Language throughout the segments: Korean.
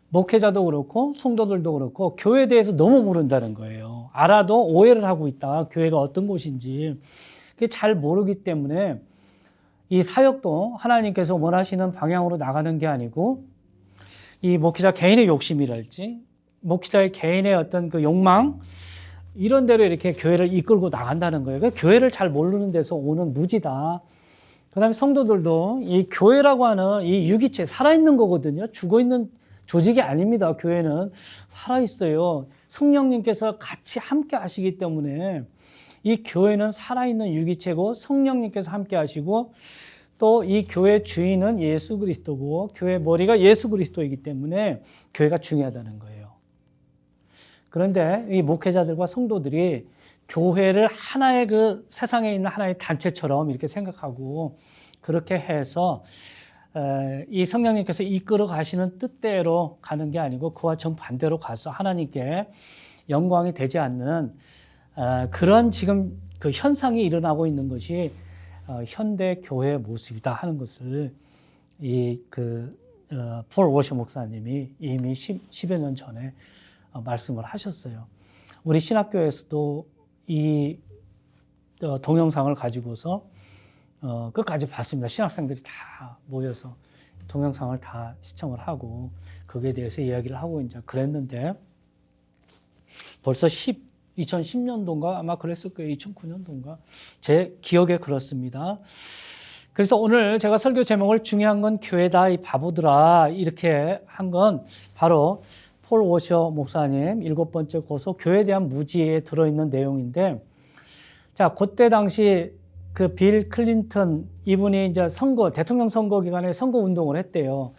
목회자도 그렇고 성도들도 그렇고 교회에 대해서 너무 모른다는 거예요. 알아도 오해를 하고 있다. 교회가 어떤 곳인지. 그게 잘 모르기 때문에 이 사역도 하나님께서 원하시는 방향으로 나가는 게 아니고 이 목회자 개인의 욕심이랄지 목회자의 개인의 어떤 그 욕망 이런 대로 이렇게 교회를 이끌고 나간다는 거예요. 그러니까 교회를 잘 모르는 데서 오는 무지다. 그 다음에 성도들도 이 교회라고 하는 이 유기체 살아있는 거거든요. 죽어있는 조직이 아닙니다. 교회는 살아있어요. 성령님께서 같이 함께 하시기 때문에 이 교회는 살아있는 유기체고 성령님께서 함께 하시고 또 이 교회 주인은 예수 그리스도고 교회 머리가 예수 그리스도이기 때문에 교회가 중요하다는 거예요. 그런데 이 목회자들과 성도들이 교회를 하나의 그 세상에 있는 하나의 단체처럼 이렇게 생각하고 그렇게 해서 이 성령님께서 이끌어 가시는 뜻대로 가는 게 아니고 그와 정반대로 가서 하나님께 영광이 되지 않는 그런 지금 그 현상이 일어나고 있는 것이 현대 교회의 모습이다 하는 것을 폴 워셔 목사님이 이미 10여 년 전에 말씀을 하셨어요. 우리 신학교에서도 이 동영상을 가지고서 끝까지 봤습니다. 신학생들이 다 모여서 동영상을 다 시청을 하고 거기에 대해서 이야기를 하고 이제 그랬는데 벌써 2010년도인가 아마 그랬을 거예요. 2009년도인가 제 기억에 그렇습니다. 그래서 오늘 제가 설교 제목을 중요한 건 교회다 이 바보들아 이렇게 한 건 바로 폴 워셔 목사님 7번째 고소 교회에 대한 무지에 들어있는 내용인데 자 그때 당시 그 빌 클린턴 이분이 이제 대통령 선거 기간에 선거 운동을 했대요.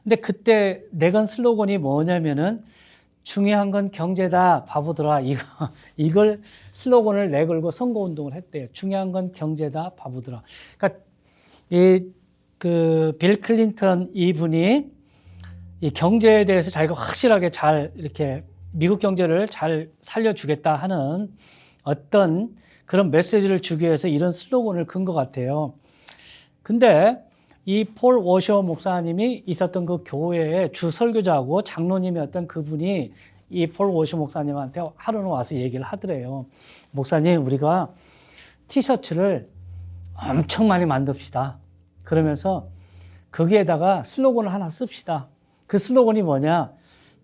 근데 그때 내건 슬로건이 뭐냐면은 중요한 건 경제다 바보들아 이걸 슬로건을 내걸고 선거 운동을 했대요. 중요한 건 경제다 바보들아. 그러니까 빌 클린턴 이분이 이 경제에 대해서 자기가 확실하게 잘 이렇게 미국 경제를 잘 살려주겠다 하는 어떤 그런 메시지를 주기 위해서 이런 슬로건을 건 것 같아요. 근데 이 폴 워셔 목사님이 있었던 그 교회의 주 설교자고 장로님이었던 그분이 이 폴 워셔 목사님한테 하루는 와서 얘기를 하더래요. 목사님, 우리가 티셔츠를 엄청 많이 만듭시다. 그러면서 거기에다가 슬로건을 하나 씁시다. 그 슬로건이 뭐냐?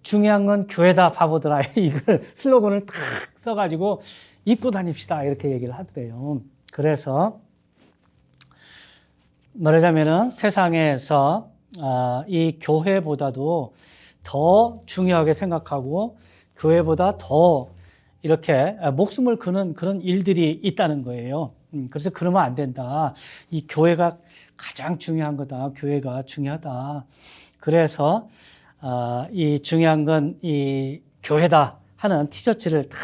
중요한 건 교회다 바보들아. 이걸 슬로건을 탁 써가지고 입고 다닙시다. 이렇게 얘기를 하더래요. 그래서 말하자면은 세상에서 이 교회보다도 더 중요하게 생각하고 교회보다 더 이렇게 목숨을 거는 그런 일들이 있다는 거예요. 그래서 그러면 안 된다. 이 교회가 가장 중요한 거다. 교회가 중요하다. 그래서 이 중요한 건 이 교회다 하는 티셔츠를 탁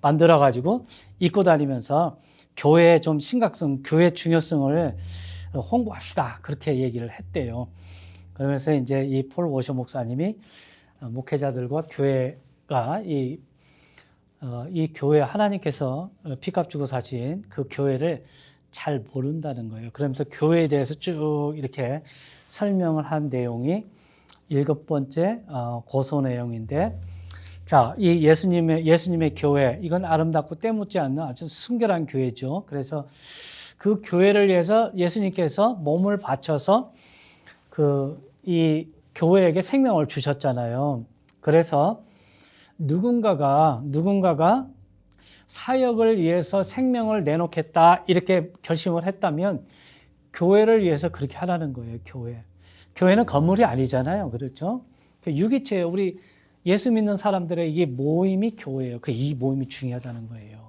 만들어 가지고 입고 다니면서 교회의 좀 심각성, 교회의 중요성을 홍보합시다. 그렇게 얘기를 했대요. 그러면서 이제 이 폴 워셔 목사님이 목회자들과 교회가 이 교회 하나님께서 피값 주고 사신 그 교회를 잘 모른다는 거예요. 그러면서 교회에 대해서 쭉 이렇게 설명을 한 내용이 7번째 고소 내용인데, 자, 이 예수님의 교회, 이건 아름답고 때묻지 않는 아주 순결한 교회죠. 그래서 그 교회를 위해서 예수님께서 몸을 바쳐서 이 교회에게 생명을 주셨잖아요. 그래서 누군가가 사역을 위해서 생명을 내놓겠다 이렇게 결심을 했다면 교회를 위해서 그렇게 하라는 거예요. 교회는 건물이 아니잖아요. 그렇죠? 유기체예요. 우리 예수 믿는 사람들의 이게 모임이 교회예요. 이 모임이 중요하다는 거예요.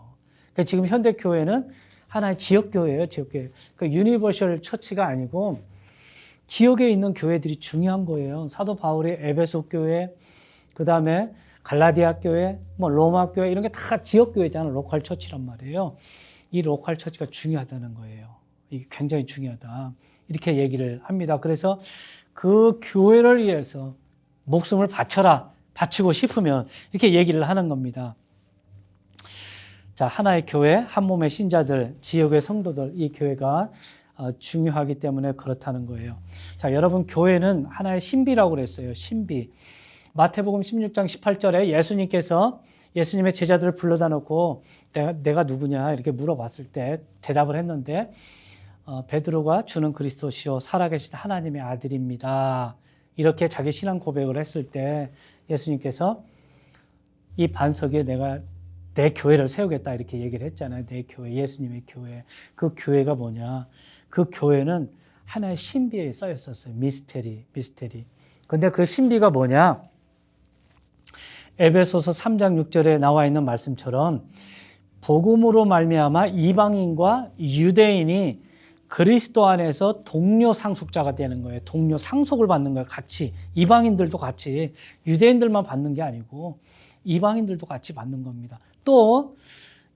그러니까 지금 현대 교회는 하나의 지역교회예요. 지역교회. 유니버셜 처치가 아니고 지역에 있는 교회들이 중요한 거예요. 사도 바울의 에베소 교회, 그 다음에 갈라디아 교회, 로마 교회 이런 게 다 지역교회잖아요. 로컬 처치란 말이에요. 이 로컬 처치가 중요하다는 거예요. 이게 굉장히 중요하다. 이렇게 얘기를 합니다. 그래서 그 교회를 위해서 목숨을 바치고 싶으면 이렇게 얘기를 하는 겁니다. 자, 하나의 교회, 한 몸의 신자들, 지역의 성도들, 이 교회가 중요하기 때문에 그렇다는 거예요. 자, 여러분, 교회는 하나의 신비라고 그랬어요. 신비. 마태복음 16장 18절에 예수님의 제자들을 불러다 놓고 내가 누구냐 이렇게 물어봤을 때 대답을 했는데 베드로가 주는 그리스도시요 살아계신 하나님의 아들입니다. 이렇게 자기 신앙 고백을 했을 때 예수님께서 이 반석 위에 내가 내 교회를 세우겠다 이렇게 얘기를 했잖아요. 내 교회, 예수님의 교회. 그 교회가 뭐냐? 그 교회는 하나의 신비에 써 있었어요. 미스테리. 근데 그 신비가 뭐냐? 에베소서 3장 6절에 나와 있는 말씀처럼 복음으로 말미암아 이방인과 유대인이 그리스도 안에서 동료 상속자가 되는 거예요. 동료 상속을 받는 거예요. 같이. 이방인들도 같이. 유대인들만 받는 게 아니고 이방인들도 같이 받는 겁니다. 또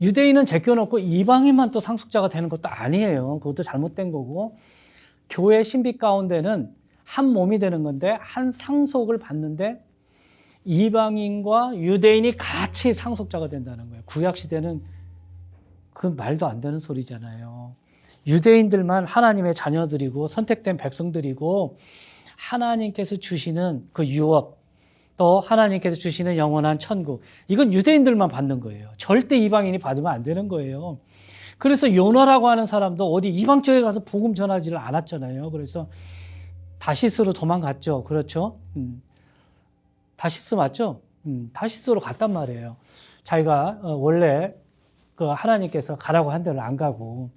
유대인은 제껴놓고 이방인만 또 상속자가 되는 것도 아니에요. 그것도 잘못된 거고 교회 신비 가운데는 한 몸이 되는 건데 한 상속을 받는데 이방인과 유대인이 같이 상속자가 된다는 거예요. 구약시대는 그 말도 안 되는 소리잖아요. 유대인들만 하나님의 자녀들이고 선택된 백성들이고 하나님께서 주시는 그 유업 또 하나님께서 주시는 영원한 천국 이건 유대인들만 받는 거예요. 절대 이방인이 받으면 안 되는 거예요. 그래서 요나라고 하는 사람도 어디 이방 쪽에 가서 복음 전하지를 않았잖아요. 그래서 다시스로 도망갔죠. 그렇죠? 다시스 맞죠? 다시스로 갔단 말이에요. 자기가 원래 그 하나님께서 가라고 한 데를 안 가고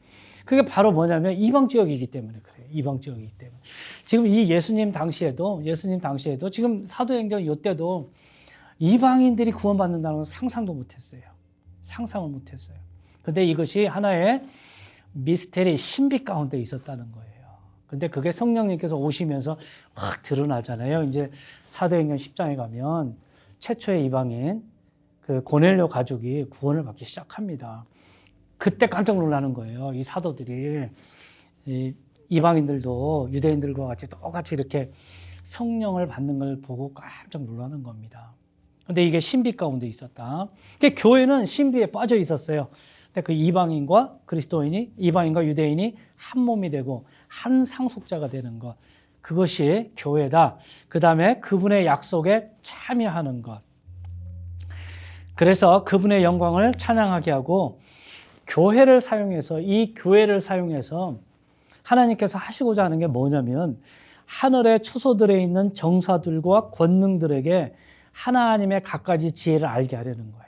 그게 바로 뭐냐면 이방 지역이기 때문에 그래요. 이방 지역이기 때문에. 지금 이 예수님 당시에도 지금 사도행전 이때도 이방인들이 구원받는다는 건 상상도 못했어요. 상상을 못했어요. 근데 이것이 하나의 미스테리, 신비 가운데 있었다는 거예요. 근데 그게 성령님께서 오시면서 확 드러나잖아요. 이제 사도행전 10장에 가면 최초의 이방인 그 고넬료 가족이 구원을 받기 시작합니다. 그때 깜짝 놀라는 거예요. 이 사도들이 이방인들도 유대인들과 같이 똑같이 이렇게 성령을 받는 걸 보고 깜짝 놀라는 겁니다. 근데 이게 신비 가운데 있었다. 그러니까 교회는 신비에 빠져 있었어요. 근데 그 이방인과 유대인이 한 몸이 되고 한 상속자가 되는 것. 그것이 교회다. 그 다음에 그분의 약속에 참여하는 것. 그래서 그분의 영광을 찬양하게 하고 이 교회를 사용해서 하나님께서 하시고자 하는 게 뭐냐면 하늘의 초소들에 있는 정사들과 권능들에게 하나님의 갖가지 지혜를 알게 하려는 거예요.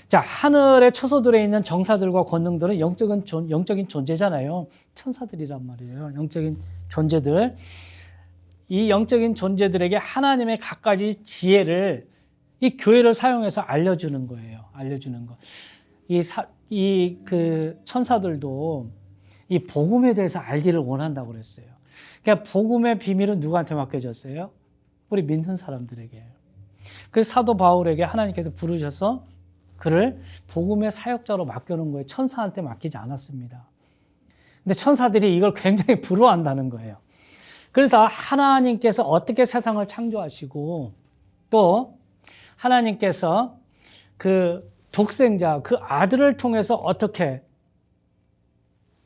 자, 하늘의 초소들에 있는 정사들과 권능들은 영적인 존재잖아요. 천사들이란 말이에요. 영적인 존재들. 이 영적인 존재들에게 하나님의 갖가지 지혜를 이 교회를 사용해서 알려주는 거예요. 알려주는 거. 그 천사들도 이 복음에 대해서 알기를 원한다고 그랬어요. 그러니까 복음의 비밀은 누구한테 맡겨졌어요? 우리 믿는 사람들에게. 그래서 사도 바울에게 하나님께서 부르셔서 그를 복음의 사역자로 맡겨놓은 거예요. 천사한테 맡기지 않았습니다. 근데 천사들이 이걸 굉장히 부러워한다는 거예요. 그래서 하나님께서 어떻게 세상을 창조하시고 또 하나님께서 그 독생자, 그 아들을 통해서 어떻게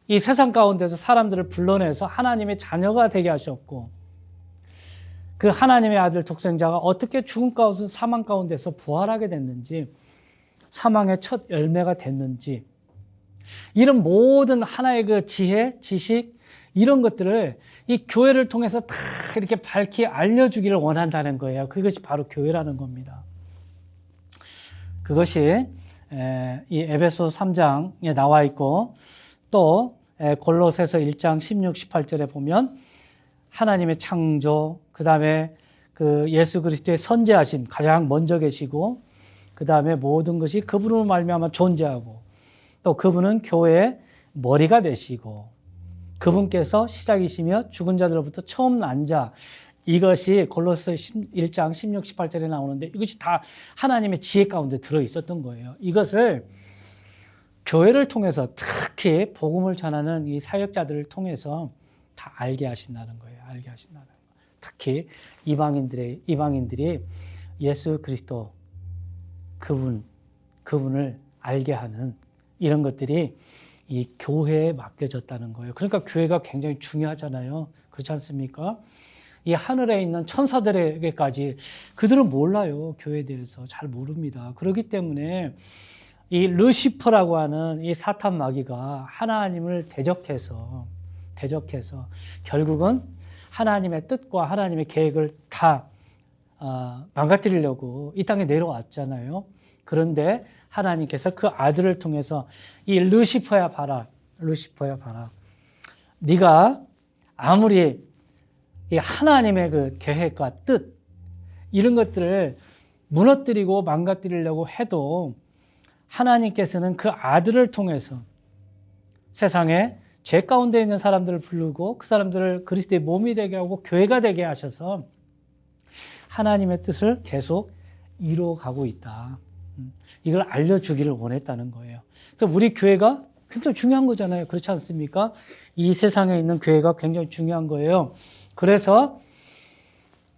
이 세상 가운데서 사람들을 불러내서 하나님의 자녀가 되게 하셨고 그 하나님의 아들 독생자가 어떻게 죽음 가운데 사망 가운데서 부활하게 됐는지 사망의 첫 열매가 됐는지 이런 모든 하나의 그 지혜, 지식 이런 것들을 이 교회를 통해서 다 이렇게 밝히 알려주기를 원한다는 거예요. 그것이 바로 교회라는 겁니다. 그것이 이 에베소 3장에 나와 있고 또 골로새서 1장 16, 18절에 보면 하나님의 창조, 그 다음에 그 예수 그리스도의 선재하심 가장 먼저 계시고 그 다음에 모든 것이 그분으로 말미암아 존재하고 또 그분은 교회의 머리가 되시고 그분께서 시작이시며 죽은 자들로부터 처음 난 자 이것이 골로새 1장 16, 18절에 나오는데 이것이 다 하나님의 지혜 가운데 들어있었던 거예요. 이것을 교회를 통해서 특히 복음을 전하는 이 사역자들을 통해서 다 알게 하신다는 거예요. 알게 하신다는 거예요. 특히 이방인들이 예수 그리스도 그분을 알게 하는 이런 것들이 이 교회에 맡겨졌다는 거예요. 그러니까 교회가 굉장히 중요하잖아요. 그렇지 않습니까? 이 하늘에 있는 천사들에게까지 그들은 몰라요. 교회에 대해서 잘 모릅니다. 그렇기 때문에 이 루시퍼라고 하는 이 사탄 마귀가 하나님을 대적해서 결국은 하나님의 뜻과 하나님의 계획을 다 망가뜨리려고 이 땅에 내려왔잖아요. 그런데 하나님께서 그 아들을 통해서 이 루시퍼야 봐라. 네가 아무리 이 하나님의 그 계획과 뜻 이런 것들을 무너뜨리고 망가뜨리려고 해도 하나님께서는 그 아들을 통해서 세상에 죄 가운데 있는 사람들을 부르고 그 사람들을 그리스도의 몸이 되게 하고 교회가 되게 하셔서 하나님의 뜻을 계속 이루어가고 있다. 이걸 알려주기를 원했다는 거예요. 그래서 우리 교회가 굉장히 중요한 거잖아요. 그렇지 않습니까? 이 세상에 있는 교회가 굉장히 중요한 거예요. 그래서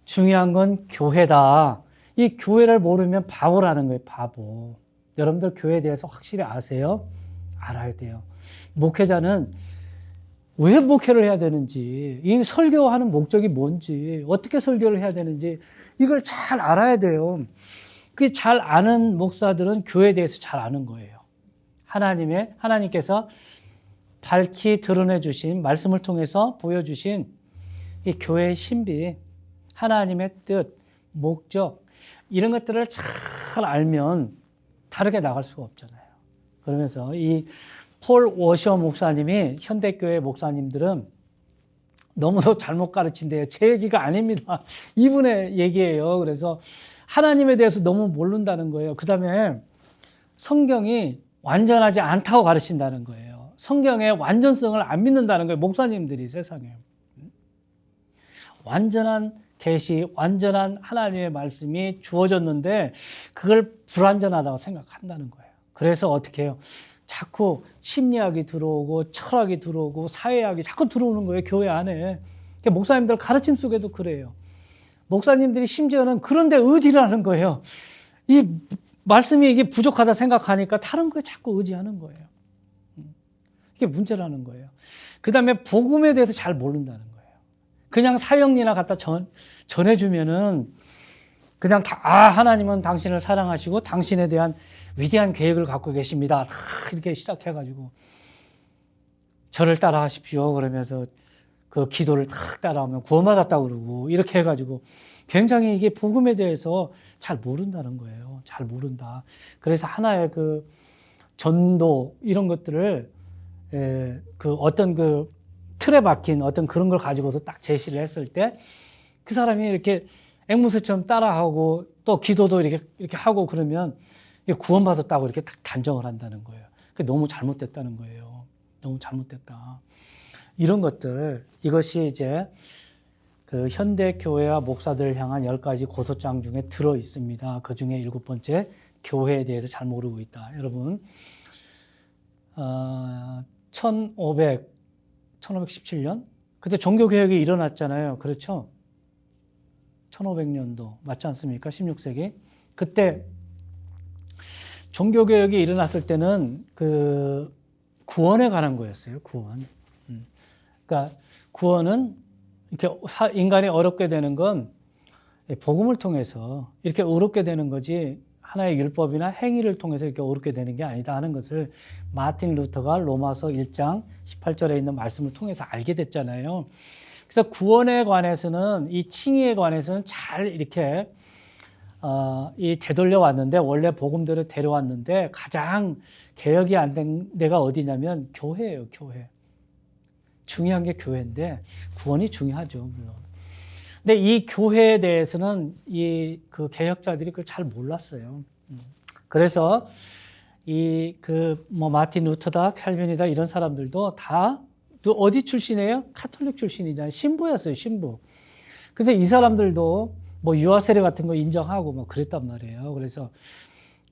중요한 건 교회다. 이 교회를 모르면 바보라는 거예요. 바보. 여러분들 교회에 대해서 확실히 아세요? 알아야 돼요. 목회자는 왜 목회를 해야 되는지, 이 설교하는 목적이 뭔지, 어떻게 설교를 해야 되는지 이걸 잘 알아야 돼요. 그 잘 아는 목사들은 교회에 대해서 잘 아는 거예요. 하나님께서 밝히 드러내 주신 말씀을 통해서 보여주신 이 교회의 신비, 하나님의 뜻, 목적 이런 것들을 잘 알면 다르게 나갈 수가 없잖아요. 그러면서 이 폴 워셔 목사님이 현대교회 목사님들은 너무도 잘못 가르친대요. 제 얘기가 아닙니다. 이분의 얘기예요. 그래서 하나님에 대해서 너무 모른다는 거예요. 그 다음에 성경이 완전하지 않다고 가르친다는 거예요. 성경의 완전성을 안 믿는다는 거예요. 목사님들이 세상에. 완전한 계시, 완전한 하나님의 말씀이 주어졌는데 그걸 불완전하다고 생각한다는 거예요. 그래서 어떻게 해요? 자꾸 심리학이 들어오고 철학이 들어오고 사회학이 자꾸 들어오는 거예요. 교회 안에. 목사님들 가르침 속에도 그래요. 목사님들이 심지어는 그런데 의지를 하는 거예요. 이 말씀이 이게 부족하다 생각하니까 다른 거에 자꾸 의지하는 거예요. 이게 문제라는 거예요. 그 다음에 복음에 대해서 잘 모른다는 거예요. 그냥 사형리나 갖다 전해주면은 그냥 하나님은 당신을 사랑하시고 당신에 대한 위대한 계획을 갖고 계십니다. 이렇게 시작해가지고 저를 따라 하십시오. 그러면서 그 기도를 탁 따라하면 구원받았다고 그러고 이렇게 해가지고 굉장히 이게 복음에 대해서 잘 모른다는 거예요. 잘 모른다. 그래서 하나의 그 전도 이런 것들을 그 어떤 그 틀에 박힌 어떤 그런 걸 가지고서 딱 제시를 했을 때 그 사람이 이렇게 앵무새처럼 따라하고 또 기도도 이렇게 하고 그러면 구원받았다고 이렇게 딱 단정을 한다는 거예요. 그게 너무 잘못됐다는 거예요. 너무 잘못됐다. 이런 것들, 이것이 이제 그 현대 교회와 목사들을 향한 10가지 고소장 중에 들어 있습니다. 그 중에 7번째, 교회에 대해서 잘 모르고 있다. 여러분, 1517년? 그때 종교개혁이 일어났잖아요. 그렇죠? 1500년도. 맞지 않습니까? 16세기. 그때 종교개혁이 일어났을 때는 그 구원에 관한 거였어요. 구원. 그러니까 구원은 이렇게 인간이 어렵게 되는 건 복음을 통해서 이렇게 어렵게 되는 거지 하나의 율법이나 행위를 통해서 이렇게 어렵게 되는 게 아니다 하는 것을 마틴 루터가 로마서 1장 18절에 있는 말씀을 통해서 알게 됐잖아요. 그래서 구원에 관해서는 이 칭의에 관해서는 잘 이렇게 이 되돌려 왔는데 원래 복음대로 데려왔는데 가장 개혁이 안 된 데가 어디냐면 교회예요. 교회. 중요한 게 교회인데 구원이 중요하죠. 물론. 근데 이 교회에 대해서는 이 그 개혁자들이 그걸 잘 몰랐어요. 그래서 이 그 뭐 마틴 루터다, 캘빈이다 이런 사람들도 다 또 어디 출신이에요? 카톨릭 출신이잖아요. 신부였어요. 신부. 그래서 이 사람들도 뭐 유아 세례 같은 거 인정하고 뭐 그랬단 말이에요. 그래서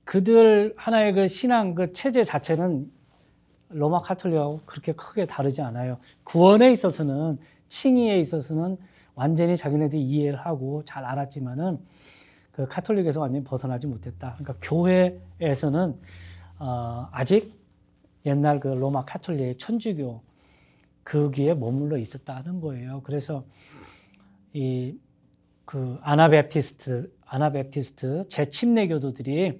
그들 하나의 그 신앙 그 체제 자체는 로마 카톨릭하고 그렇게 크게 다르지 않아요. 구원에 있어서는 칭의에 있어서는 완전히 자기네들이 이해를 하고 잘 알았지만은 그 카톨릭에서 완전히 벗어나지 못했다. 그러니까 교회에서는 아직 옛날 그 로마 카톨릭 천주교 거기에 머물러 있었다는 거예요. 그래서 그 아나베프티스트 재침례 교도들이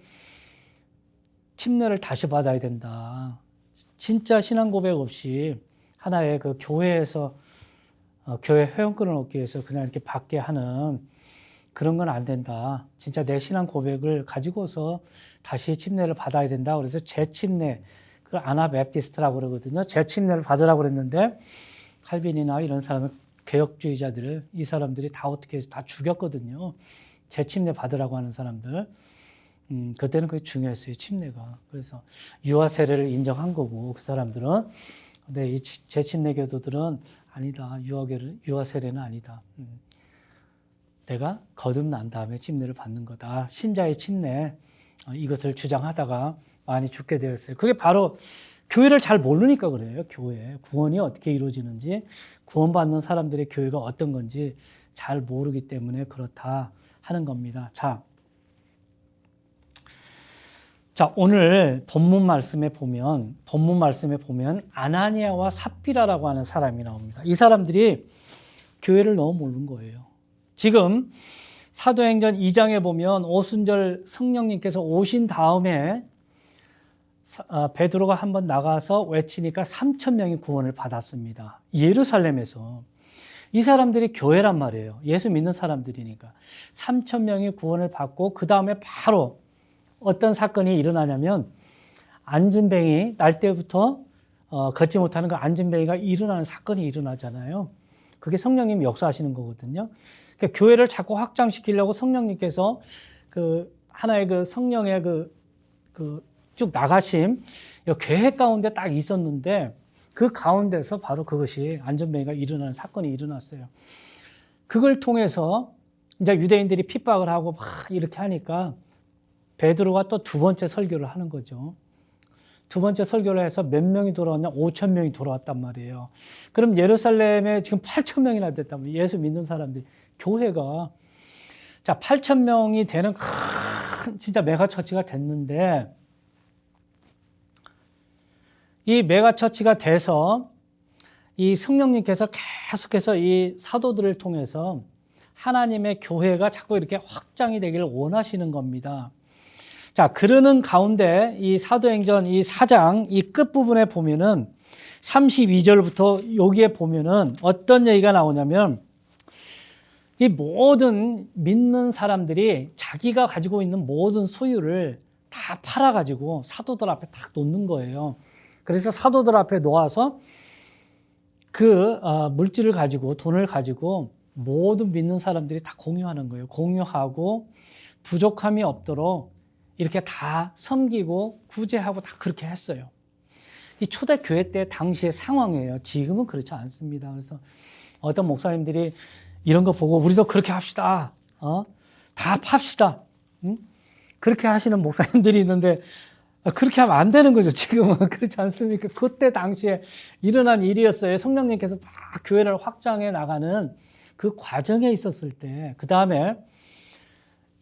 침례를 다시 받아야 된다. 진짜 신앙 고백 없이 하나의 그 교회에서 교회 회원권을 얻기 위해서 그냥 이렇게 받게 하는 그런 건 안 된다. 진짜 내 신앙 고백을 가지고서 다시 침례를 받아야 된다. 그래서 재침례, 그걸 아나베프티스트라고 그러거든요. 재침례를 받으라고 그랬는데 칼빈이나 이런 사람은 개혁주의자들을 이 사람들이 다 어떻게 해서 다 죽였거든요. 재침례 받으라고 하는 사람들. 그때는 그게 중요했어요. 침례가. 그래서 유아 세례를 인정한 거고 그 사람들은. 근데 이 재침례 교도들은 아니다. 유아 세례는 아니다. 내가 거듭난 다음에 침례를 받는 거다. 신자의 침례 이것을 주장하다가 많이 죽게 되었어요. 그게 바로 교회를 잘 모르니까 그래요. 교회 구원이 어떻게 이루어지는지 구원받는 사람들의 교회가 어떤 건지 잘 모르기 때문에 그렇다 하는 겁니다. 자, 오늘 본문 말씀에 보면 아나니아와 삽비라라고 하는 사람이 나옵니다. 이 사람들이 교회를 너무 모르는 거예요. 지금 사도행전 2장에 보면 오순절 성령님께서 오신 다음에 베드로가 한번 나가서 외치니까 3,000명이 구원을 받았습니다. 예루살렘에서. 이 사람들이 교회란 말이에요. 예수 믿는 사람들이니까. 3,000명이 구원을 받고 그 다음에 바로 어떤 사건이 일어나냐면 안진뱅이 날 때부터 걷지 못하는 그 안진뱅이가 일어나는 사건이 일어나잖아요. 그게 성령님이 역사하시는 거거든요. 그러니까 교회를 자꾸 확장시키려고 성령님께서 그 하나의 그 성령의 쭉 나가심 계획 가운데 딱 있었는데 그 가운데서 바로 그것이 안전뱅이가 일어나는 사건이 일어났어요. 그걸 통해서 이제 유대인들이 핍박을 하고 막 이렇게 하니까 베드로가 또 두 번째 설교를 하는 거죠. 두 번째 설교를 해서 몇 명이 돌아왔냐? 5,000명이 돌아왔단 말이에요. 그럼 예루살렘에 지금 8,000명이나 됐단 말이에요. 예수 믿는 사람들이. 교회가. 자, 8,000명이 되는 큰 진짜 메가처치가 됐는데 이 메가처치가 돼서 이 성령님께서 계속해서 이 사도들을 통해서 하나님의 교회가 자꾸 이렇게 확장이 되기를 원하시는 겁니다. 자, 그러는 가운데 이 사도행전 이 4장 이 끝부분에 보면은 32절부터 여기에 보면은 어떤 얘기가 나오냐면 이 모든 믿는 사람들이 자기가 가지고 있는 모든 소유를 다 팔아가지고 사도들 앞에 딱 놓는 거예요. 그래서 사도들 앞에 놓아서 그 물질을 가지고 돈을 가지고 모든 믿는 사람들이 다 공유하는 거예요. 공유하고 부족함이 없도록 이렇게 다 섬기고 구제하고 다 그렇게 했어요. 이 초대교회 때 당시의 상황이에요. 지금은 그렇지 않습니다. 그래서 어떤 목사님들이 이런 거 보고 우리도 그렇게 합시다. 다 팝시다. 응? 그렇게 하시는 목사님들이 있는데 그렇게 하면 안 되는 거죠. 지금은 그렇지 않습니까? 그때 당시에 일어난 일이었어요. 성령님께서 막 교회를 확장해 나가는 그 과정에 있었을 때, 그 다음에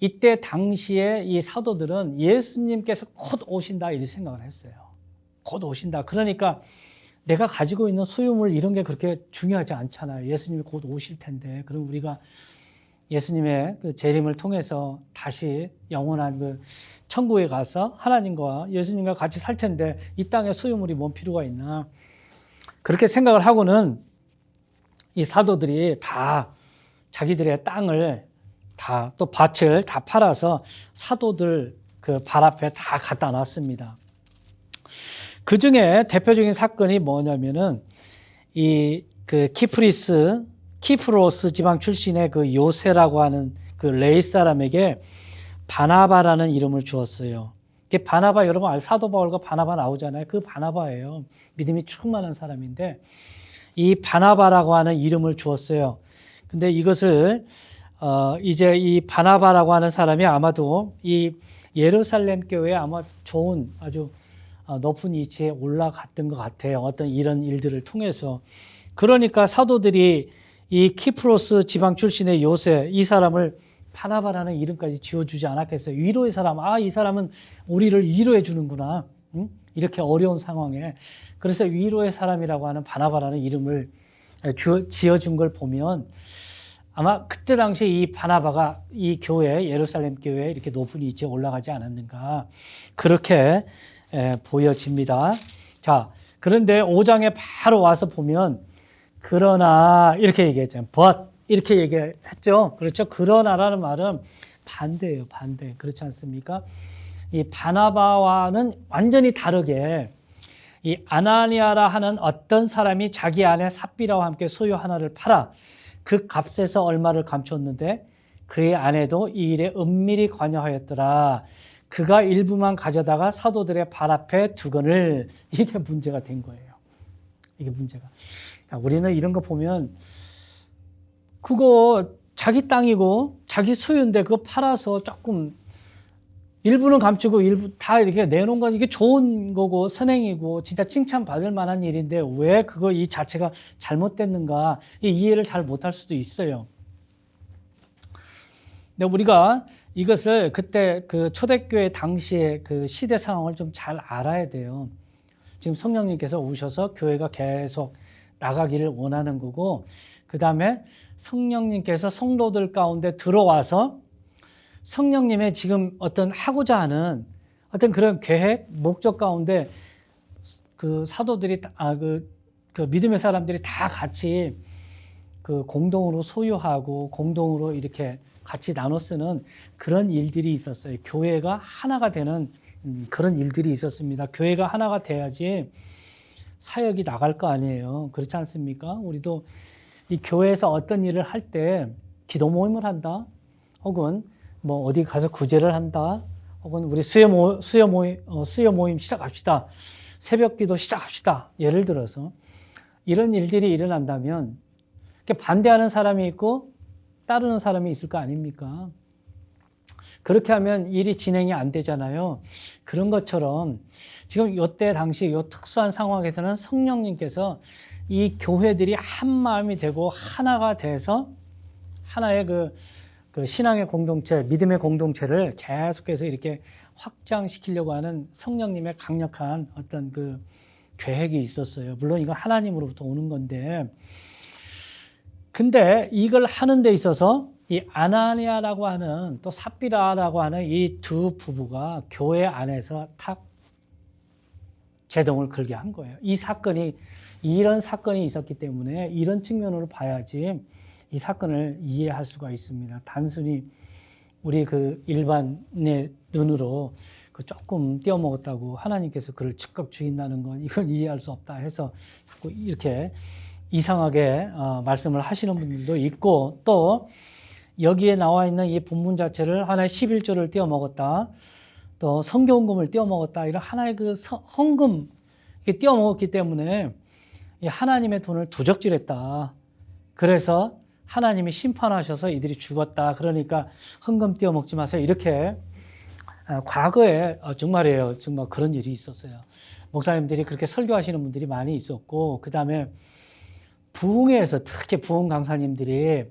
이때 당시에 이 사도들은 예수님께서 곧 오신다 이렇게 생각을 했어요. 곧 오신다. 그러니까 내가 가지고 있는 소유물 이런 게 그렇게 중요하지 않잖아요. 예수님이 곧 오실 텐데, 그럼 우리가 예수님의 그 재림을 통해서 다시 영원한 그 천국에 가서 하나님과 예수님과 같이 살 텐데 이 땅에 소유물이 뭔 필요가 있나. 그렇게 생각을 하고는 이 사도들이 다 자기들의 땅을 다 또 밭을 다 팔아서 사도들 그 발 앞에 다 갖다 놨습니다. 그 중에 대표적인 사건이 뭐냐면은 이 그 키프로스 지방 출신의 그 요세라고 하는 그 레이 사람에게 바나바라는 이름을 주었어요. 바나바 여러분 사도 바울과 바나바 나오잖아요. 그 바나바예요. 믿음이 충만한 사람인데 이 바나바라고 하는 이름을 주었어요. 근데 이것을 이제 이 바나바라고 하는 사람이 아마도 이 예루살렘 교회에 아마 좋은 아주 높은 위치에 올라갔던 것 같아요. 어떤 이런 일들을 통해서. 그러니까 사도들이 이 키프로스 지방 출신의 요새 이 사람을 바나바라는 이름까지 지어주지 않았겠어요. 위로의 사람, 이 사람은 우리를 위로해 주는구나. 응? 이렇게 어려운 상황에. 그래서 위로의 사람이라고 하는 바나바라는 이름을 지어준 걸 보면 아마 그때 당시 이 바나바가 이 교회, 예루살렘 교회에 이렇게 높은 위치에 올라가지 않았는가. 그렇게 보여집니다. 자, 그런데 5장에 바로 와서 보면, 그러나, 이렇게 얘기했잖아요. but, 이렇게 얘기했죠. 그렇죠. 그러나라는 말은 반대예요, 반대. 그렇지 않습니까? 이 바나바와는 완전히 다르게 이 아나니아라 하는 어떤 사람이 자기 아내 삽비라와 함께 소유 하나를 팔아 그 값에서 얼마를 감췄는데 그의 아내도 이 일에 은밀히 관여하였더라. 그가 일부만 가져다가 사도들의 발 앞에 두거늘. 이게 문제가 된 거예요. 이게 문제가. 자, 우리는 이런 거 보면 그거 자기 땅이고 자기 소유인데 그거 팔아서 조금 일부는 감추고 일부 다 이렇게 내놓은 건 이게 좋은 거고 선행이고 진짜 칭찬받을 만한 일인데 왜 그거 이 자체가 잘못됐는가 이해를 잘 못할 수도 있어요. 근데 우리가 이것을 그때 그 초대교회 당시의 그 시대 상황을 좀 잘 알아야 돼요. 지금 성령님께서 오셔서 교회가 계속 나가기를 원하는 거고, 그 다음에 성령님께서 성도들 가운데 들어와서 성령님의 지금 어떤 하고자 하는 어떤 그런 계획, 목적 가운데 그 사도들이, 그 믿음의 사람들이 다 같이 그 공동으로 소유하고 공동으로 이렇게 같이 나눠 쓰는 그런 일들이 있었어요. 교회가 하나가 되는 그런 일들이 있었습니다. 교회가 하나가 돼야지 사역이 나갈 거 아니에요. 그렇지 않습니까? 우리도 이 교회에서 어떤 일을 할 때 기도 모임을 한다, 혹은 뭐 어디 가서 구제를 한다, 혹은 우리 수요 모임 시작합시다, 새벽 기도 시작합시다. 예를 들어서 이런 일들이 일어난다면 반대하는 사람이 있고 따르는 사람이 있을 거 아닙니까? 그렇게 하면 일이 진행이 안 되잖아요. 그런 것처럼 지금 이때 당시 이 특수한 상황에서는 성령님께서 이 교회들이 한 마음이 되고 하나가 돼서 하나의 그 신앙의 공동체, 믿음의 공동체를 계속해서 이렇게 확장시키려고 하는 성령님의 강력한 어떤 그 계획이 있었어요. 물론 이건 하나님으로부터 오는 건데, 근데 이걸 하는 데 있어서 이 아나니아라고 하는 또 삽비라라고 하는 이 두 부부가 교회 안에서 탁 제동을 걸게 한 거예요. 이런 사건이 있었기 때문에 이런 측면으로 봐야지 이 사건을 이해할 수가 있습니다. 단순히 우리 그 일반의 눈으로 그 조금 떼어먹었다고 하나님께서 그를 즉각 죽인다는 건 이건 이해할 수 없다 해서 자꾸 이렇게 이상하게 말씀을 하시는 분들도 있고, 또 여기에 나와 있는 이 본문 자체를 하나의 11조를 떼어먹었다, 또 성교헌금을 떼어먹었다, 이런 하나의 그 헌금 이렇게 떼어먹었기 때문에 하나님의 돈을 도적질했다. 그래서 하나님이 심판하셔서 이들이 죽었다. 그러니까 헌금 떼어먹지 마세요. 이렇게 과거에 정말이에요. 정말 그런 일이 있었어요. 목사님들이 그렇게 설교하시는 분들이 많이 있었고, 그 다음에 부흥회에서 특히 부흥 강사님들이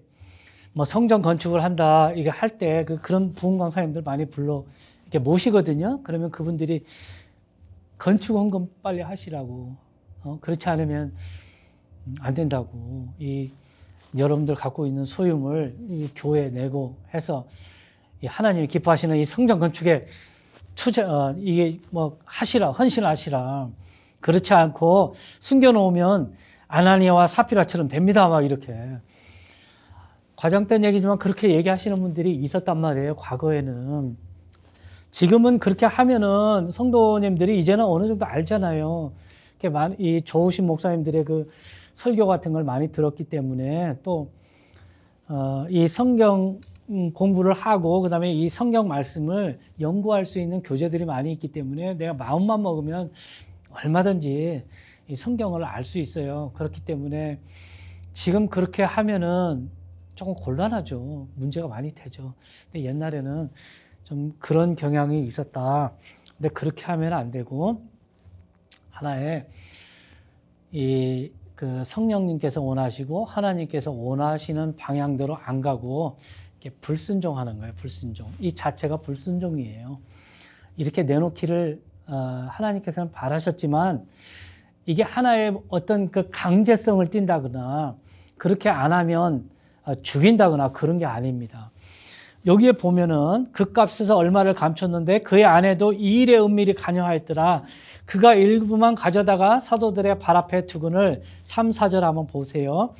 뭐 성전 건축을 한다 이게 할 때 그런 부흥 강사님들 많이 불러 이렇게 모시거든요. 그러면 그분들이 건축 헌금 빨리 하시라고, 그렇지 않으면 안 된다고, 이 여러분들 갖고 있는 소유물 이 교회에 내고 해서 이 하나님이 기뻐하시는 이 성전 건축에 이게 뭐 하시라, 헌신하시라. 그렇지 않고 숨겨놓으면 아나니아와 삽비라처럼 됩니다. 막 이렇게. 과장된 얘기지만 그렇게 얘기하시는 분들이 있었단 말이에요. 과거에는. 지금은 그렇게 하면은 성도님들이 이제는 어느 정도 알잖아요. 이 좋으신 목사님들의 그 설교 같은 걸 많이 들었기 때문에, 또 이 성경 공부를 하고 그다음에 이 성경 말씀을 연구할 수 있는 교재들이 많이 있기 때문에 내가 마음만 먹으면 얼마든지 이 성경을 알 수 있어요. 그렇기 때문에 지금 그렇게 하면은 조금 곤란하죠. 문제가 많이 되죠. 근데 옛날에는 좀 그런 경향이 있었다. 근데 그렇게 하면 안 되고, 하나의 그 성령님께서 원하시고 하나님께서 원하시는 방향대로 안 가고 이렇게 불순종하는 거예요. 불순종. 이 자체가 불순종이에요. 이렇게 내놓기를 하나님께서는 바라셨지만 이게 하나의 어떤 그 강제성을 띈다거나 그렇게 안 하면 죽인다거나 그런 게 아닙니다. 여기에 보면은 그 값에서 얼마를 감췄는데 그의 아내도 이 일에 은밀히 관여하였더라. 그가 일부만 가져다가 사도들의 발 앞에 두거늘 3, 4절 한번 보세요.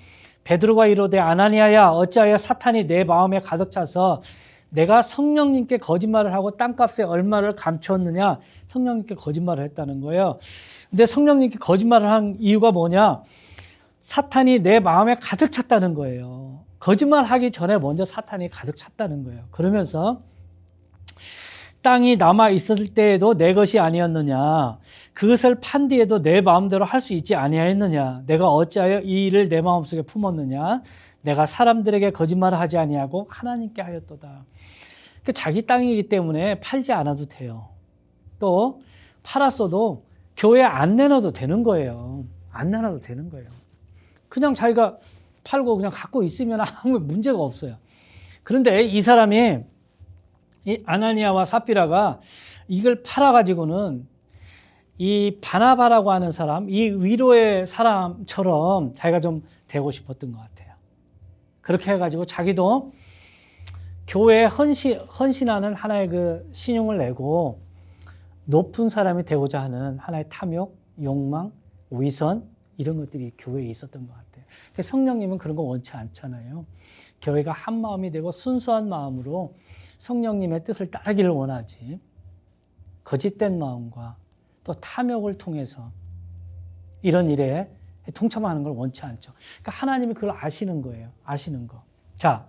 베드로가 이르되 아나니아야 어찌하여 사탄이 내 마음에 가득 차서 내가 성령님께 거짓말을 하고 땅값에 얼마를 감추었느냐. 성령님께 거짓말을 했다는 거예요. 근데 성령님께 거짓말을 한 이유가 뭐냐. 사탄이 내 마음에 가득 찼다는 거예요. 거짓말하기 전에 먼저 사탄이 가득 찼다는 거예요. 그러면서 땅이 남아 있을 때에도 내 것이 아니었느냐. 그것을 판 뒤에도 내 마음대로 할 수 있지 아니하였느냐. 내가 어찌하여 이 일을 내 마음속에 품었느냐. 내가 사람들에게 거짓말을 하지 아니하고 하나님께 하였도다. 자기 땅이기 때문에 팔지 않아도 돼요. 또 팔았어도 교회에 안 내놔도 되는 거예요. 안 내놔도 되는 거예요. 그냥 자기가 팔고 그냥 갖고 있으면 아무 문제가 없어요. 그런데 이 사람이 이 아나니아와 삽비라가 이걸 팔아가지고는 이 바나바라고 하는 사람, 이 위로의 사람처럼 자기가 좀 되고 싶었던 것 같아요. 그렇게 해가지고 자기도 교회에 헌신하는 하나의 그 신용을 내고 높은 사람이 되고자 하는 하나의 탐욕, 욕망, 위선 이런 것들이 교회에 있었던 것 같아요. 성령님은 그런 거 원치 않잖아요. 교회가 한 마음이 되고 순수한 마음으로 성령님의 뜻을 따르기를 원하지 거짓된 마음과 또 탐욕을 통해서 이런 일에 동참하는 걸 원치 않죠. 그러니까 하나님이 그걸 아시는 거예요. 아시는 거. 자,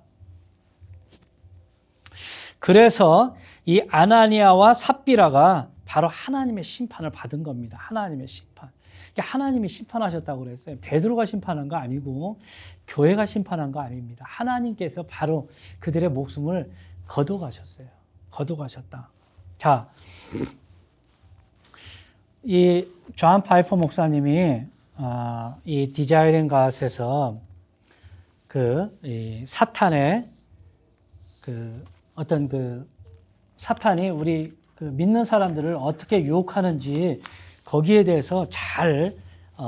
그래서 이 아나니아와 삽비라가 바로 하나님의 심판을 받은 겁니다. 하나님의 심판. 하나님이 심판하셨다고 그랬어요. 베드로가 심판한 거 아니고 교회가 심판한 거 아닙니다. 하나님께서 바로 그들의 목숨을 거둬가셨어요. 거둬가셨다. 자, 이 존 파이퍼 목사님이 이 디자이닝 갓에서 이 사탄의 어떤 사탄이 우리 믿는 사람들을 어떻게 유혹하는지 거기에 대해서 잘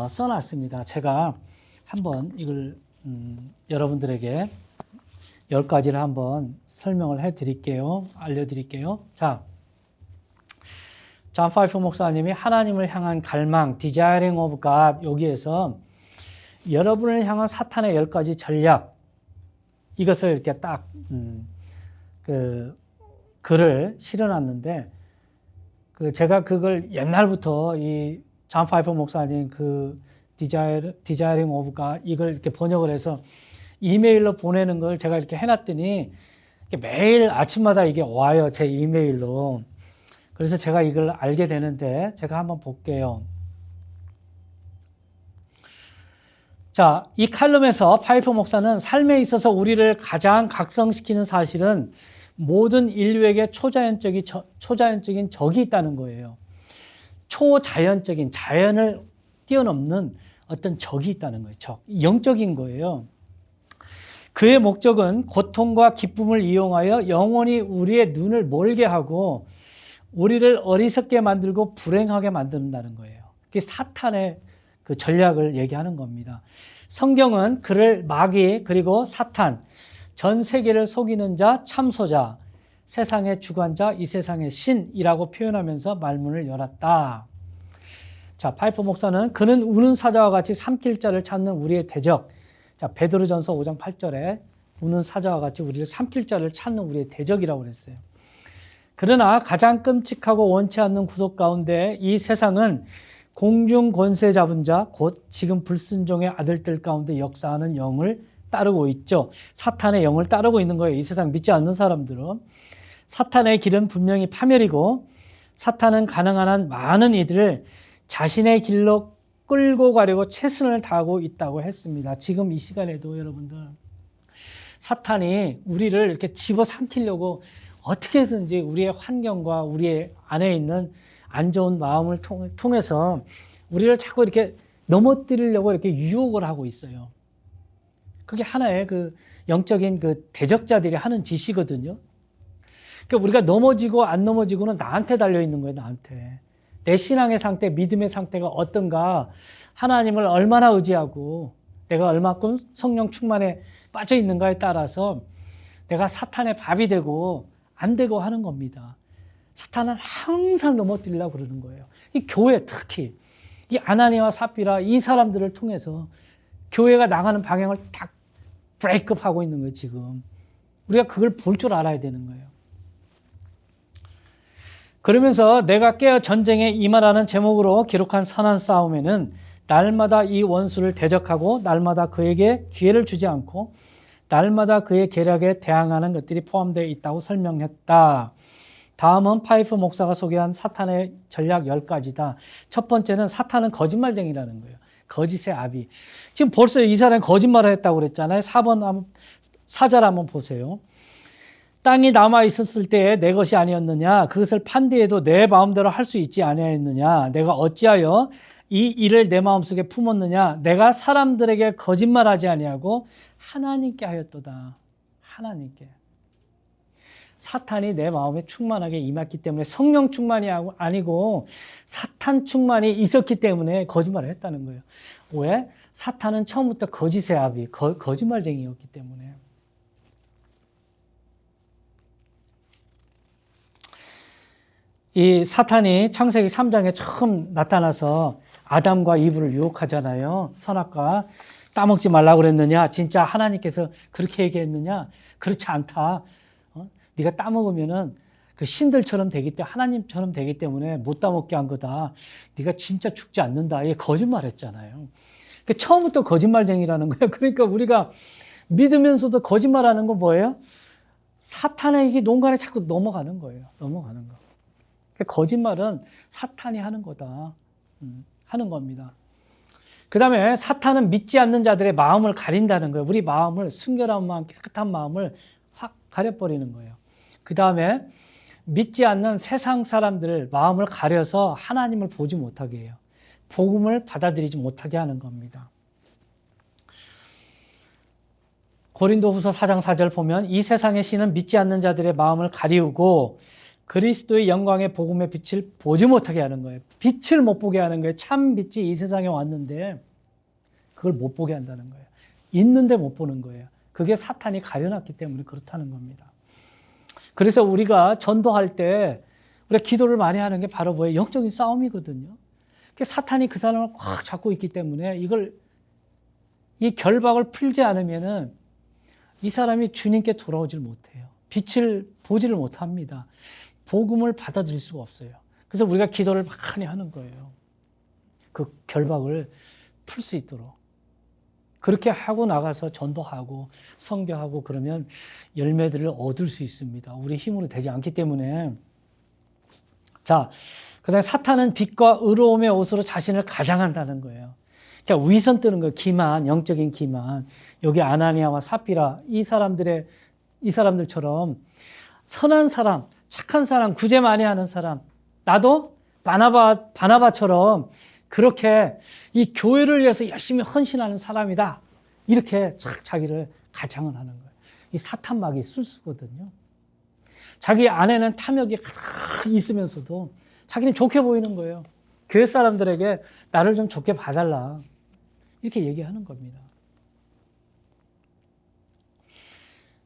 써놨습니다. 제가 한번 이걸 여러분들에게 10가지를 한번 설명을 해드릴게요. 알려드릴게요. 자, 존 파이퍼 목사님이 하나님을 향한 갈망, Desiring of God 여기에서 여러분을 향한 사탄의 10가지 전략 이것을 이렇게 딱 글을 실어놨는데 제가 그걸 옛날부터 이 존 파이퍼 목사님 Desiring of God 이걸 이렇게 번역을 해서 이메일로 보내는 걸 제가 이렇게 해놨더니 매일 아침마다 이게 와요. 제 이메일로. 그래서 제가 이걸 알게 되는데 제가 한번 볼게요. 자, 이 칼럼에서 파이퍼 목사는 삶에 있어서 우리를 가장 각성시키는 사실은 모든 인류에게 초자연적인 적이 있다는 거예요. 초자연적인, 자연을 뛰어넘는 어떤 적이 있다는 거예요. 적. 영적인 거예요. 그의 목적은 고통과 기쁨을 이용하여 영원히 우리의 눈을 멀게 하고 우리를 어리석게 만들고 불행하게 만든다는 거예요. 그게 사탄의 그 전략을 얘기하는 겁니다. 성경은 그를 마귀 그리고 사탄, 전 세계를 속이는 자, 참소자, 세상의 주관자, 이 세상의 신이라고 표현하면서 말문을 열었다. 자, 파이퍼 목사는 그는 우는 사자와 같이 삼킬 자를 찾는 우리의 대적. 자, 베드로전서 5장 8절에 우는 사자와 같이 우리를 삼킬 자를 찾는 우리의 대적이라고 그랬어요. 그러나 가장 끔찍하고 원치 않는 구속 가운데 이 세상은 공중 권세 잡은 자, 곧 지금 불순종의 아들들 가운데 역사하는 영을 따르고 있죠. 사탄의 영을 따르고 있는 거예요. 이 세상 믿지 않는 사람들은. 사탄의 길은 분명히 파멸이고 사탄은 가능한 한 많은 이들을 자신의 길로 끌고 가려고 최선을 다하고 있다고 했습니다. 지금 이 시간에도 여러분들 사탄이 우리를 이렇게 집어삼키려고 어떻게든지 우리의 환경과 우리의 안에 있는 안 좋은 마음을 통해서 우리를 자꾸 이렇게 넘어뜨리려고 이렇게 유혹을 하고 있어요. 그게 하나의 영적인 대적자들이 하는 짓이거든요. 그러니까 우리가 넘어지고 안 넘어지고는 나한테 달려 있는 거예요, 나한테. 내 신앙의 상태, 믿음의 상태가 어떤가, 하나님을 얼마나 의지하고 내가 얼마큼 성령 충만에 빠져 있는가에 따라서 내가 사탄의 밥이 되고 안 되고 하는 겁니다. 사탄은 항상 넘어뜨리려고 그러는 거예요. 이 교회 특히 이 아나니아와 삽비라 이 사람들을 통해서 교회가 나가는 방향을 딱 브레이크업하고 있는 거예요. 지금 우리가 그걸 볼 줄 알아야 되는 거예요. 그러면서 내가 깨어 전쟁에 임하라는 제목으로 기록한 선한 싸움에는 날마다 이 원수를 대적하고 날마다 그에게 기회를 주지 않고 날마다 그의 계략에 대항하는 것들이 포함되어 있다고 설명했다. 다음은 파이프 목사가 소개한 사탄의 전략 10가지다. 첫 번째는 사탄은 거짓말쟁이라는 거예요. 거짓의 아비. 지금 벌써 이 사람이 거짓말을 했다고 그랬잖아요. 4절 한번 보세요. 땅이 남아 있었을 때에 내 것이 아니었느냐? 그것을 판디해도 내 마음대로 할 수 있지 아니하였느냐? 내가 어찌하여 이 일을 내 마음속에 품었느냐? 내가 사람들에게 거짓말하지 아니하고 하나님께 하였도다. 하나님께. 사탄이 내 마음에 충만하게 임했기 때문에 성령 충만이 아니고 사탄 충만이 있었기 때문에 거짓말을 했다는 거예요. 왜? 사탄은 처음부터 거짓의 아비, 거짓말쟁이였기 때문에. 이 사탄이 창세기 3장에 처음 나타나서 아담과 이브를 유혹하잖아요. 선악과 따먹지 말라고 그랬느냐? 진짜 하나님께서 그렇게 얘기했느냐? 그렇지 않다. 네가 따먹으면은 그 신들처럼 되기 때문에 하나님처럼 되기 때문에 못 따먹게 한 거다. 네가 진짜 죽지 않는다. 이게 거짓말했잖아요. 처음부터 거짓말쟁이라는 거예요. 그러니까 우리가 믿으면서도 거짓말하는 건 뭐예요? 사탄의 농간에 자꾸 넘어가는 거예요. 넘어가는 거. 거짓말은 사탄이 하는 거다. 하는 겁니다. 그 다음에 사탄은 믿지 않는 자들의 마음을 가린다는 거예요. 우리 마음을, 순결한 마음, 깨끗한 마음을 확 가려버리는 거예요. 그 다음에 믿지 않는 세상 사람들 마음을 가려서 하나님을 보지 못하게 해요. 복음을 받아들이지 못하게 하는 겁니다. 고린도후서 4장 4절 보면 이 세상의 신은 믿지 않는 자들의 마음을 가리우고 그리스도의 영광의 복음의 빛을 보지 못하게 하는 거예요. 빛을 못 보게 하는 거예요. 참 빛이 이 세상에 왔는데 그걸 못 보게 한다는 거예요. 있는데 못 보는 거예요. 그게 사탄이 가려놨기 때문에 그렇다는 겁니다. 그래서 우리가 전도할 때 우리가 기도를 많이 하는 게 바로 뭐예요? 영적인 싸움이거든요. 사탄이 그 사람을 확 잡고 있기 때문에 이 결박을 풀지 않으면은 이 사람이 주님께 돌아오질 못해요. 빛을 보지를 못합니다. 복음을 받아들일 수가 없어요. 그래서 우리가 기도를 많이 하는 거예요. 그 결박을 풀 수 있도록. 그렇게 하고 나가서 전도하고 선교하고 그러면 열매들을 얻을 수 있습니다. 우리 힘으로 되지 않기 때문에. 자, 그 다음에 사탄은 빛과 의로움의 옷으로 자신을 가장한다는 거예요. 그러니까 위선 뜨는 거예요. 기만, 영적인 기만. 여기 아나니아와 삽비라 이 사람들처럼 선한 사람, 착한 사람, 구제 많이 하는 사람, 나도 바나바처럼 그렇게 이 교회를 위해서 열심히 헌신하는 사람이다. 이렇게 자기를 가장을 하는 거예요. 이 사탄막이 술수거든요. 자기 안에는 탐욕이 가득 있으면서도 자기는 좋게 보이는 거예요. 교회 사람들에게 나를 좀 좋게 봐달라. 이렇게 얘기하는 겁니다.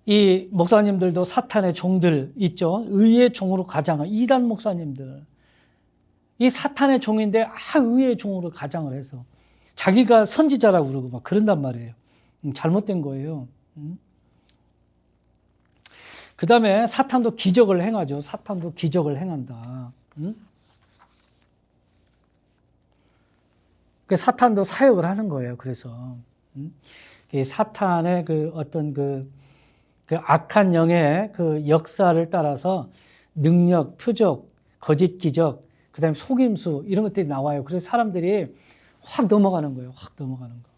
이 목사님들도 사탄의 종들 있죠. 의의 종으로 가장을. 이단 목사님들. 이 사탄의 종인데 의의 종으로 가장을 해서 자기가 선지자라고 그러고 막 그런단 말이에요. 잘못된 거예요. 그 다음에 사탄도 기적을 행하죠. 사탄도 기적을 행한다. 사탄도 사역을 하는 거예요. 그래서 사탄의 그 어떤 그 악한 영의 그 역사를 따라서 능력, 표적, 거짓 기적, 그 다음에 속임수 이런 것들이 나와요. 그래서 사람들이 확 넘어가는 거예요. 확 넘어가는 거.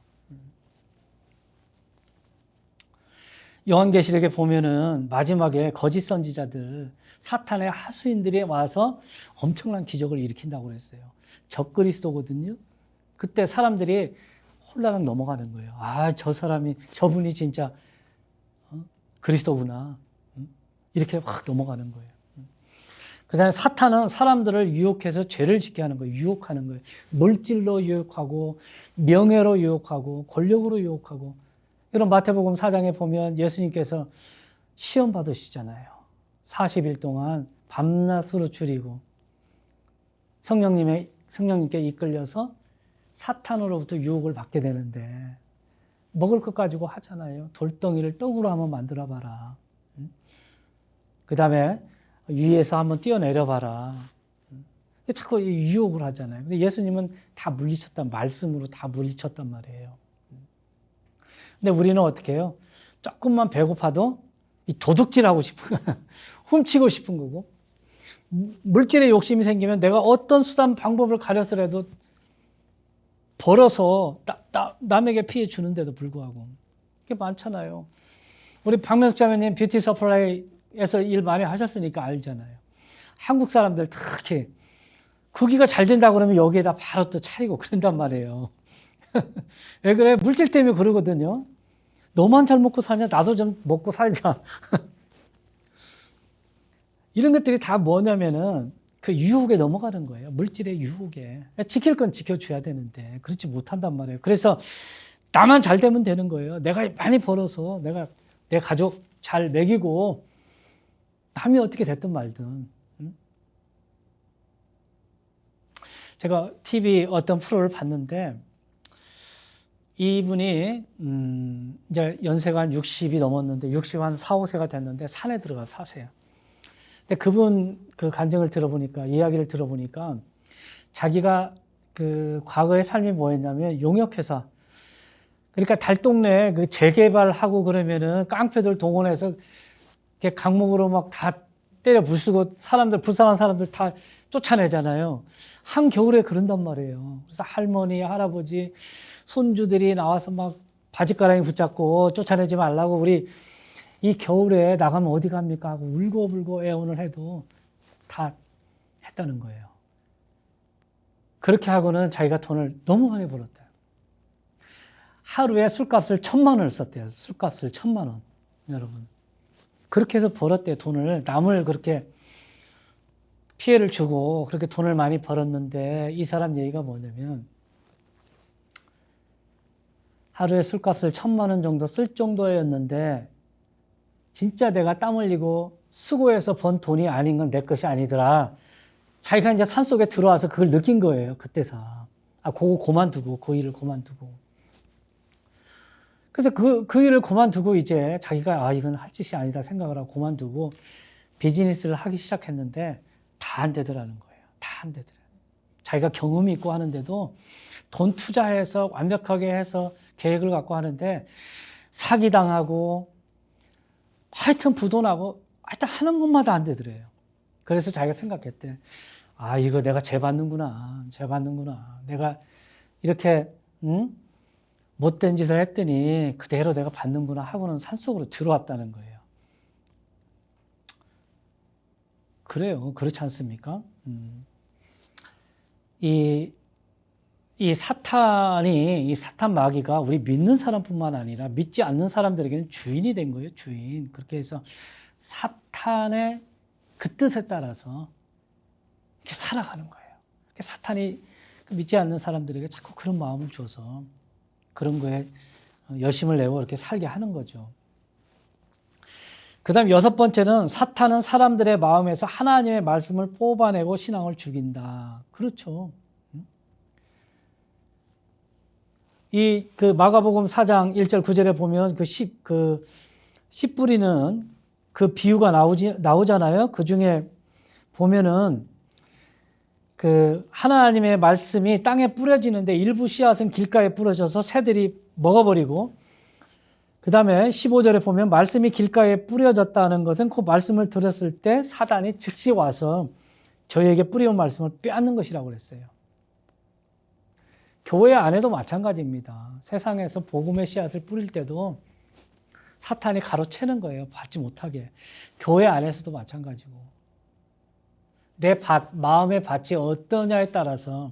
요한계시록에 보면은 마지막에 거짓 선지자들, 사탄의 하수인들이 와서 엄청난 기적을 일으킨다고 그랬어요. 적그리스도거든요. 그때 사람들이 홀라당 넘어가는 거예요. 저분이 진짜 그리스도구나. 이렇게 확 넘어가는 거예요. 그 다음에 사탄은 사람들을 유혹해서 죄를 짓게 하는 거예요. 유혹하는 거예요. 물질로 유혹하고, 명예로 유혹하고, 권력으로 유혹하고, 이런 마태복음 4장에 보면 예수님께서 시험 받으시잖아요. 40일 동안 밤낮으로 줄이고 성령님께 이끌려서 사탄으로부터 유혹을 받게 되는데 먹을 것 가지고 하잖아요. 돌덩이를 떡으로 한번 만들어 봐라. 그 다음에 위에서 한번 뛰어내려 봐라. 자꾸 유혹을 하잖아요. 근데 예수님은 다 물리쳤단 말씀으로 다 물리쳤단 말이에요. 근데 우리는 어떻게 해요? 조금만 배고파도 이 도둑질하고 싶은 거야. 훔치고 싶은 거고. 물질에 욕심이 생기면 내가 어떤 수단 방법을 가려서라도 벌어서 남에게 피해 주는데도 불구하고. 그게 많잖아요. 우리 박명자매님 뷰티 서플라이에서 일 많이 하셨으니까 알잖아요. 한국 사람들 특히 거기가 잘 된다 그러면 여기에다 바로 또 차리고 그런단 말이에요. 왜 그래? 물질 때문에 그러거든요. 너만 잘 먹고 사냐? 나도 좀 먹고 살자. 이런 것들이 다 뭐냐면은 그 유혹에 넘어가는 거예요. 물질의 유혹에. 지킬 건 지켜줘야 되는데 그렇지 못한단 말이에요. 그래서 나만 잘 되면 되는 거예요. 내가 많이 벌어서 내가 내 가족 잘 먹이고 남이 어떻게 됐든 말든. 제가 TV 어떤 프로를 봤는데 이분이 이제 연세가 한 60이 넘었는데 60 한 4, 5세가 됐는데 산에 들어가 사세요. 근데 그분 그 간증을 들어보니까 이야기를 들어보니까 자기가 그 과거의 삶이 뭐였냐면 용역회사 그러니까 달동네 그 재개발하고 그러면은 깡패들 동원해서 이렇게 강목으로 막 다 때려 부수고 사람들 불쌍한 사람들 다 쫓아내잖아요. 한겨울에 그런단 말이에요. 그래서 할머니, 할아버지, 손주들이 나와서 막 바지가랑이 붙잡고 쫓아내지 말라고 우리 이 겨울에 나가면 어디 갑니까 하고 울고불고 애원을 해도 다 했다는 거예요. 그렇게 하고는 자기가 돈을 너무 많이 벌었대요. 하루에 술값을 1,000만 원을 썼대요. 술값을 1,000만 원. 여러분. 그렇게 해서 벌었대요. 돈을. 남을 그렇게 피해를 주고 그렇게 돈을 많이 벌었는데 이 사람 얘기가 뭐냐면 하루에 술값을 1,000만 원 정도 쓸 정도였는데 진짜 내가 땀 흘리고 수고해서 번 돈이 아닌 건 내 것이 아니더라. 자기가 이제 산속에 들어와서 그걸 느낀 거예요. 그때서. 그거 그만두고, 그 일을 그만두고. 그래서 그 일을 그만두고 이제 자기가 이건 할 짓이 아니다 생각을 하고 그만두고 비즈니스를 하기 시작했는데 다 안 되더라는 거예요. 다 안 되더라고요. 자기가 경험이 있고 하는데도 돈 투자해서 완벽하게 해서 계획을 갖고 하는데 사기당하고 하여튼 부도나고 하여튼 하는 것마다 안 되더래요. 그래서 자기가 생각했대. 이거 내가 죄 받는구나. 내가 이렇게 못된 짓을 했더니 그대로 내가 받는구나 하고는 산속으로 들어왔다는 거예요. 그래요. 그렇지 않습니까? 이 사탄 마귀가 우리 믿는 사람뿐만 아니라 믿지 않는 사람들에게는 주인이 된 거예요. 주인. 그렇게 해서 사탄의 그 뜻에 따라서 이렇게 살아가는 거예요. 사탄이 믿지 않는 사람들에게 자꾸 그런 마음을 줘서 그런 거에 열심을 내고 이렇게 살게 하는 거죠. 그 다음 6번째는 사탄은 사람들의 마음에서 하나님의 말씀을 뽑아내고 신앙을 죽인다. 그렇죠. 그 마가복음 4장 1절 9절에 보면 씨 뿌리는 그 비유가 나오잖아요. 그 중에 보면은 그 하나님의 말씀이 땅에 뿌려지는데 일부 씨앗은 길가에 뿌려져서 새들이 먹어버리고 그 다음에 15절에 보면 말씀이 길가에 뿌려졌다는 것은 그 말씀을 들었을 때 사단이 즉시 와서 저희에게 뿌려온 말씀을 빼앗는 것이라고 그랬어요. 교회 안에도 마찬가지입니다. 세상에서 복음의 씨앗을 뿌릴 때도 사탄이 가로채는 거예요. 받지 못하게. 교회 안에서도 마찬가지고. 내 마음의 밭이 어떠냐에 따라서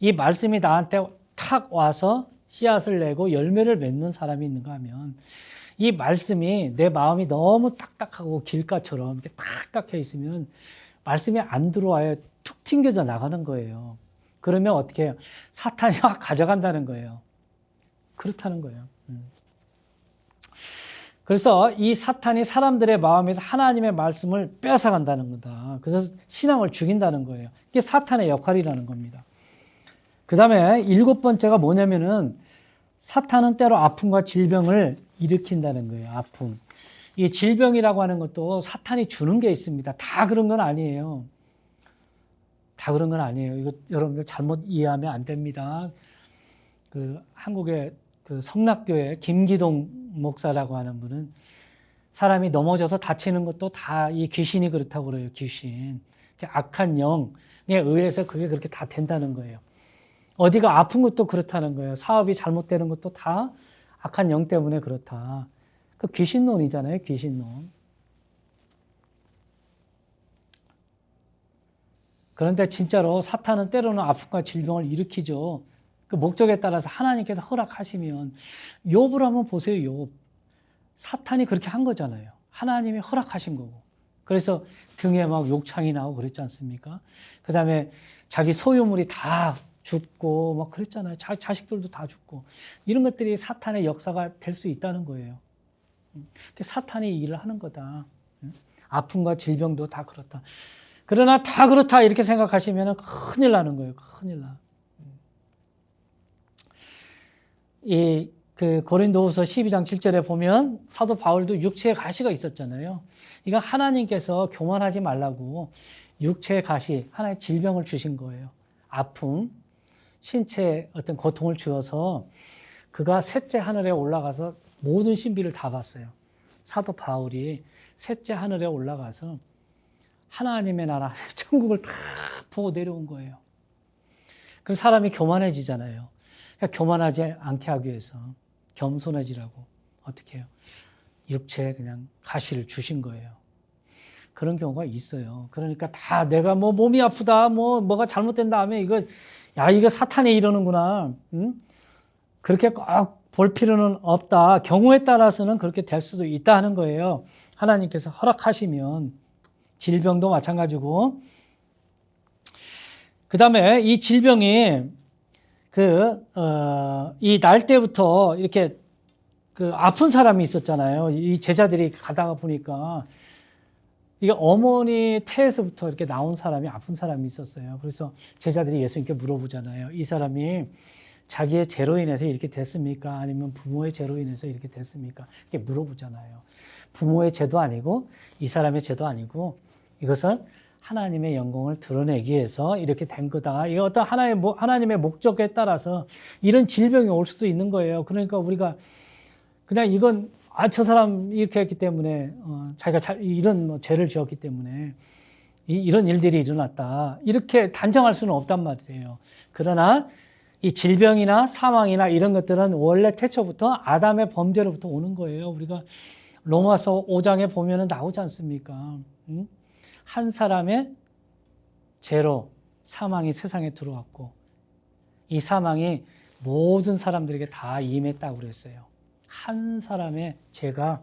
이 말씀이 나한테 탁 와서 씨앗을 내고 열매를 맺는 사람이 있는가 하면 이 말씀이 내 마음이 너무 딱딱하고 길가처럼 이렇게 탁 닦여 있으면 말씀이 안 들어와요. 툭 튕겨져 나가는 거예요. 그러면 어떻게 해요? 사탄이 확 가져간다는 거예요. 그렇다는 거예요. 그래서 이 사탄이 사람들의 마음에서 하나님의 말씀을 뺏어간다는 거다. 그래서 신앙을 죽인다는 거예요. 이게 사탄의 역할이라는 겁니다. 그 다음에 7번째가 뭐냐면은 사탄은 때로 아픔과 질병을 일으킨다는 거예요. 아픔. 이 질병이라고 하는 것도 사탄이 주는 게 있습니다. 다 그런 건 아니에요. 다 그런 건 아니에요. 이거 여러분들 잘못 이해하면 안 됩니다. 그 한국의 그 성락교회 김기동 목사라고 하는 분은 사람이 넘어져서 다치는 것도 다 이 귀신이 그렇다고 그래요. 귀신. 악한 영에 의해서 그게 그렇게 다 된다는 거예요. 어디가 아픈 것도 그렇다는 거예요. 사업이 잘못되는 것도 다 악한 영 때문에 그렇다. 그 귀신론이잖아요. 귀신론. 그런데 진짜로 사탄은 때로는 아픔과 질병을 일으키죠. 그 목적에 따라서 하나님께서 허락하시면 욥을 한번 보세요. 욥. 사탄이 그렇게 한 거잖아요. 하나님이 허락하신 거고. 그래서 등에 막 욕창이 나오고 그랬지 않습니까? 그 다음에 자기 소유물이 다 죽고 막 그랬잖아요. 자식들도 다 죽고. 이런 것들이 사탄의 역사가 될 수 있다는 거예요. 사탄이 일을 하는 거다. 아픔과 질병도 다 그렇다. 그러나 다 그렇다 이렇게 생각하시면 큰일 나는 거예요. 큰일 나. 그 고린도후서 12장 7절에 보면 사도 바울도 육체의 가시가 있었잖아요. 이거 하나님께서 교만하지 말라고 육체의 가시, 하나의 질병을 주신 거예요. 아픔, 신체에 어떤 고통을 주어서 그가 셋째 하늘에 올라가서 모든 신비를 다 봤어요. 사도 바울이 셋째 하늘에 올라가서 하나님의 나라, 천국을 다 보고 내려온 거예요. 그럼 사람이 교만해지잖아요. 그러니까 교만하지 않게 하기 위해서 겸손해지라고 어떻게 해요? 육체에 그냥 가시를 주신 거예요. 그런 경우가 있어요. 그러니까 다 내가 뭐 몸이 아프다, 뭐가 잘못된다 하면 이거 사탄이 이러는구나. 응? 그렇게 꼭 볼 필요는 없다. 경우에 따라서는 그렇게 될 수도 있다 하는 거예요. 하나님께서 허락하시면. 질병도 마찬가지고. 그 다음에 이 질병이 이 날 때부터 이렇게 아픈 사람이 있었잖아요. 이 제자들이 가다가 보니까 이게 어머니 태에서부터 이렇게 나온 사람이 아픈 사람이 있었어요. 그래서 제자들이 예수님께 물어보잖아요. 이 사람이 자기의 죄로 인해서 이렇게 됐습니까? 아니면 부모의 죄로 인해서 이렇게 됐습니까? 이렇게 물어보잖아요. 부모의 죄도 아니고 이 사람의 죄도 아니고 이것은 하나님의 영광을 드러내기 위해서 이렇게 된 거다. 이게 어떤 하나님의 목적에 따라서 이런 질병이 올 수도 있는 거예요. 그러니까 우리가 그냥 이건 저 사람 이렇게 했기 때문에 자기가 이런 죄를 지었기 때문에 이런 일들이 일어났다. 이렇게 단정할 수는 없단 말이에요. 그러나 이 질병이나 사망이나 이런 것들은 원래 태초부터 아담의 범죄로부터 오는 거예요. 우리가 로마서 5장에 보면은 나오지 않습니까? 한 사람의 죄로 사망이 세상에 들어왔고 이 사망이 모든 사람들에게 다 임했다고 그랬어요. 한 사람의 죄가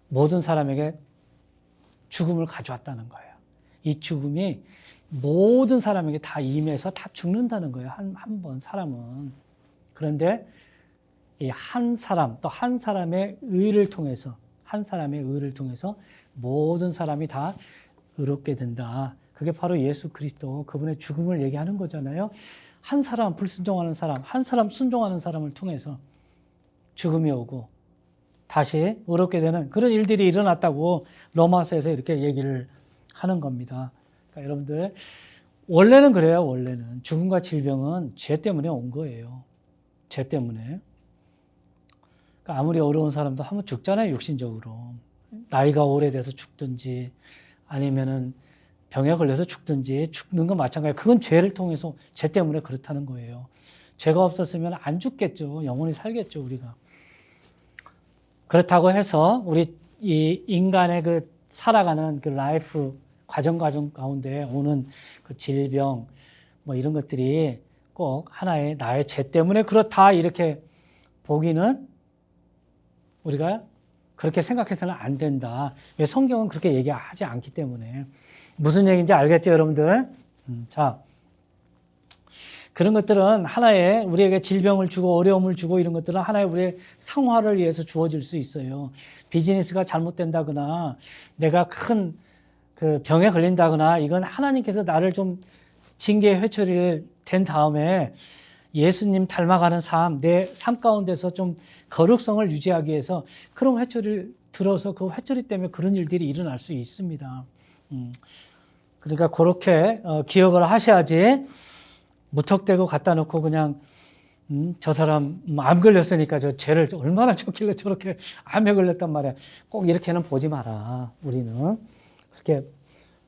모든 사람에게 죽음을 가져왔다는 거예요. 이 죽음이 모든 사람에게 다 임해서 다 죽는다는 거예요. 한 번 사람은. 그런데 이 한 사람 또 한 사람의 의를 통해서 모든 사람이 다 의롭게 된다. 그게 바로 예수 그리스도 그분의 죽음을 얘기하는 거잖아요. 한 사람 불순종하는 사람, 한 사람 순종하는 사람을 통해서 죽음이 오고 다시 의롭게 되는 그런 일들이 일어났다고 로마서에서 이렇게 얘기를 하는 겁니다. 그러니까 여러분들 원래는 그래요. 원래는 죽음과 질병은 죄 때문에 온 거예요. 죄 때문에. 그러니까 아무리 어려운 사람도 한번 죽잖아요. 육신적으로. 나이가 오래돼서 죽든지 아니면은 병에 걸려서 죽든지 죽는 건 마찬가지예요. 그건 죄를 통해서 죄 때문에 그렇다는 거예요. 죄가 없었으면 안 죽겠죠. 영원히 살겠죠. 우리가. 그렇다고 해서 우리 이 인간의 그 살아가는 그 라이프 과정 가운데 오는 그 질병 뭐 이런 것들이 꼭 하나의 나의 죄 때문에 그렇다 이렇게 보기는 우리가 그렇게 생각해서는 안 된다. 왜 성경은 그렇게 얘기하지 않기 때문에. 무슨 얘기인지 알겠죠, 여러분들? 자, 그런 것들은 하나의 우리에게 질병을 주고 어려움을 주고 이런 것들은 하나의 우리의 상화를 위해서 주어질 수 있어요. 비즈니스가 잘못된다거나 내가 큰 그 병에 걸린다거나 이건 하나님께서 나를 좀 징계 회초리를 댄 다음에 예수님 닮아가는 삶, 내 삶 가운데서 좀 거룩성을 유지하기 위해서 그런 회초리를 들어서 그 회초리 때문에 그런 일들이 일어날 수 있습니다. 그러니까 그렇게 기억을 하셔야지 무턱대고 갖다 놓고 그냥 저 사람 암 걸렸으니까 저 죄를 얼마나 졌길래 저렇게 암에 걸렸단 말이야. 꼭 이렇게는 보지 마라. 우리는 그렇게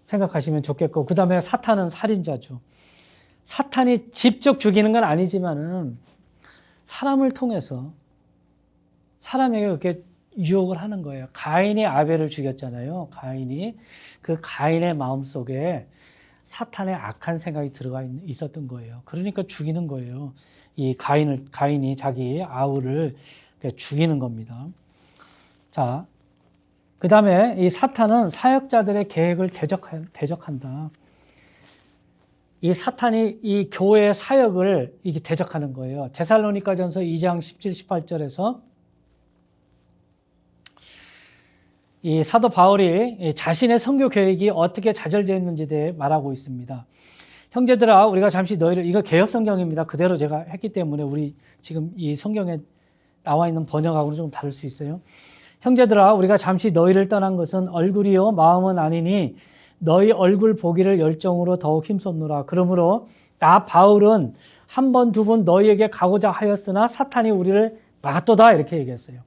생각하시면 좋겠고, 그 다음에 사탄은 살인자죠. 사탄이 직접 죽이는 건 아니지만은 사람을 통해서 사람에게 그렇게 유혹을 하는 거예요. 가인이 아벨을 죽였잖아요. 그 가인의 마음속에 사탄의 악한 생각이 들어가 있었던 거예요. 그러니까 죽이는 거예요. 이 가인이 자기 아우를 죽이는 겁니다. 자, 그 다음에 이 사탄은 사역자들의 계획을 대적한다. 이 사탄이 이 교회의 사역을 이게 대적하는 거예요. 데살로니가전서 2장 17, 18절에서 이 사도 바울이 자신의 선교 계획이 어떻게 좌절되었는지에 대해 말하고 있습니다. 형제들아, 우리가 잠시 너희를, 이거 개역 성경입니다. 그대로 제가 했기 때문에 우리 지금 이 성경에 나와 있는 번역하고는 좀 다를 수 있어요. 형제들아, 우리가 잠시 너희를 떠난 것은 얼굴이요 마음은 아니니 너희 얼굴 보기를 열정으로 더욱 힘썼노라. 그러므로 나 바울은 한 번, 두 번 너희에게 가고자 하였으나 사탄이 우리를 막았도다. 이렇게 얘기했어요.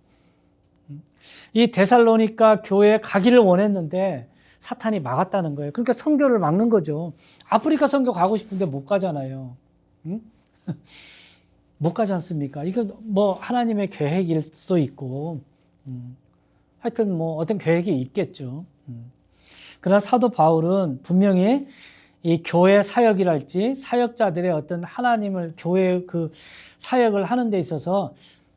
이 데살로니가 교회에 가기를 원했는데 사탄이 막았다는 거예요. 그러니까 선교를 막는 거죠. 아프리카 선교 가고 싶은데 못 가잖아요. 응? 못 가지 않습니까? 이건 뭐 하나님의 계획일 수도 있고, 하여튼 뭐 어떤 계획이 있겠죠. 그러나 사도 바울은 분명히 이 교회 사역이랄지 사역자들의 어떤 하나님을 교회의 그 사역을 하는 데 있어서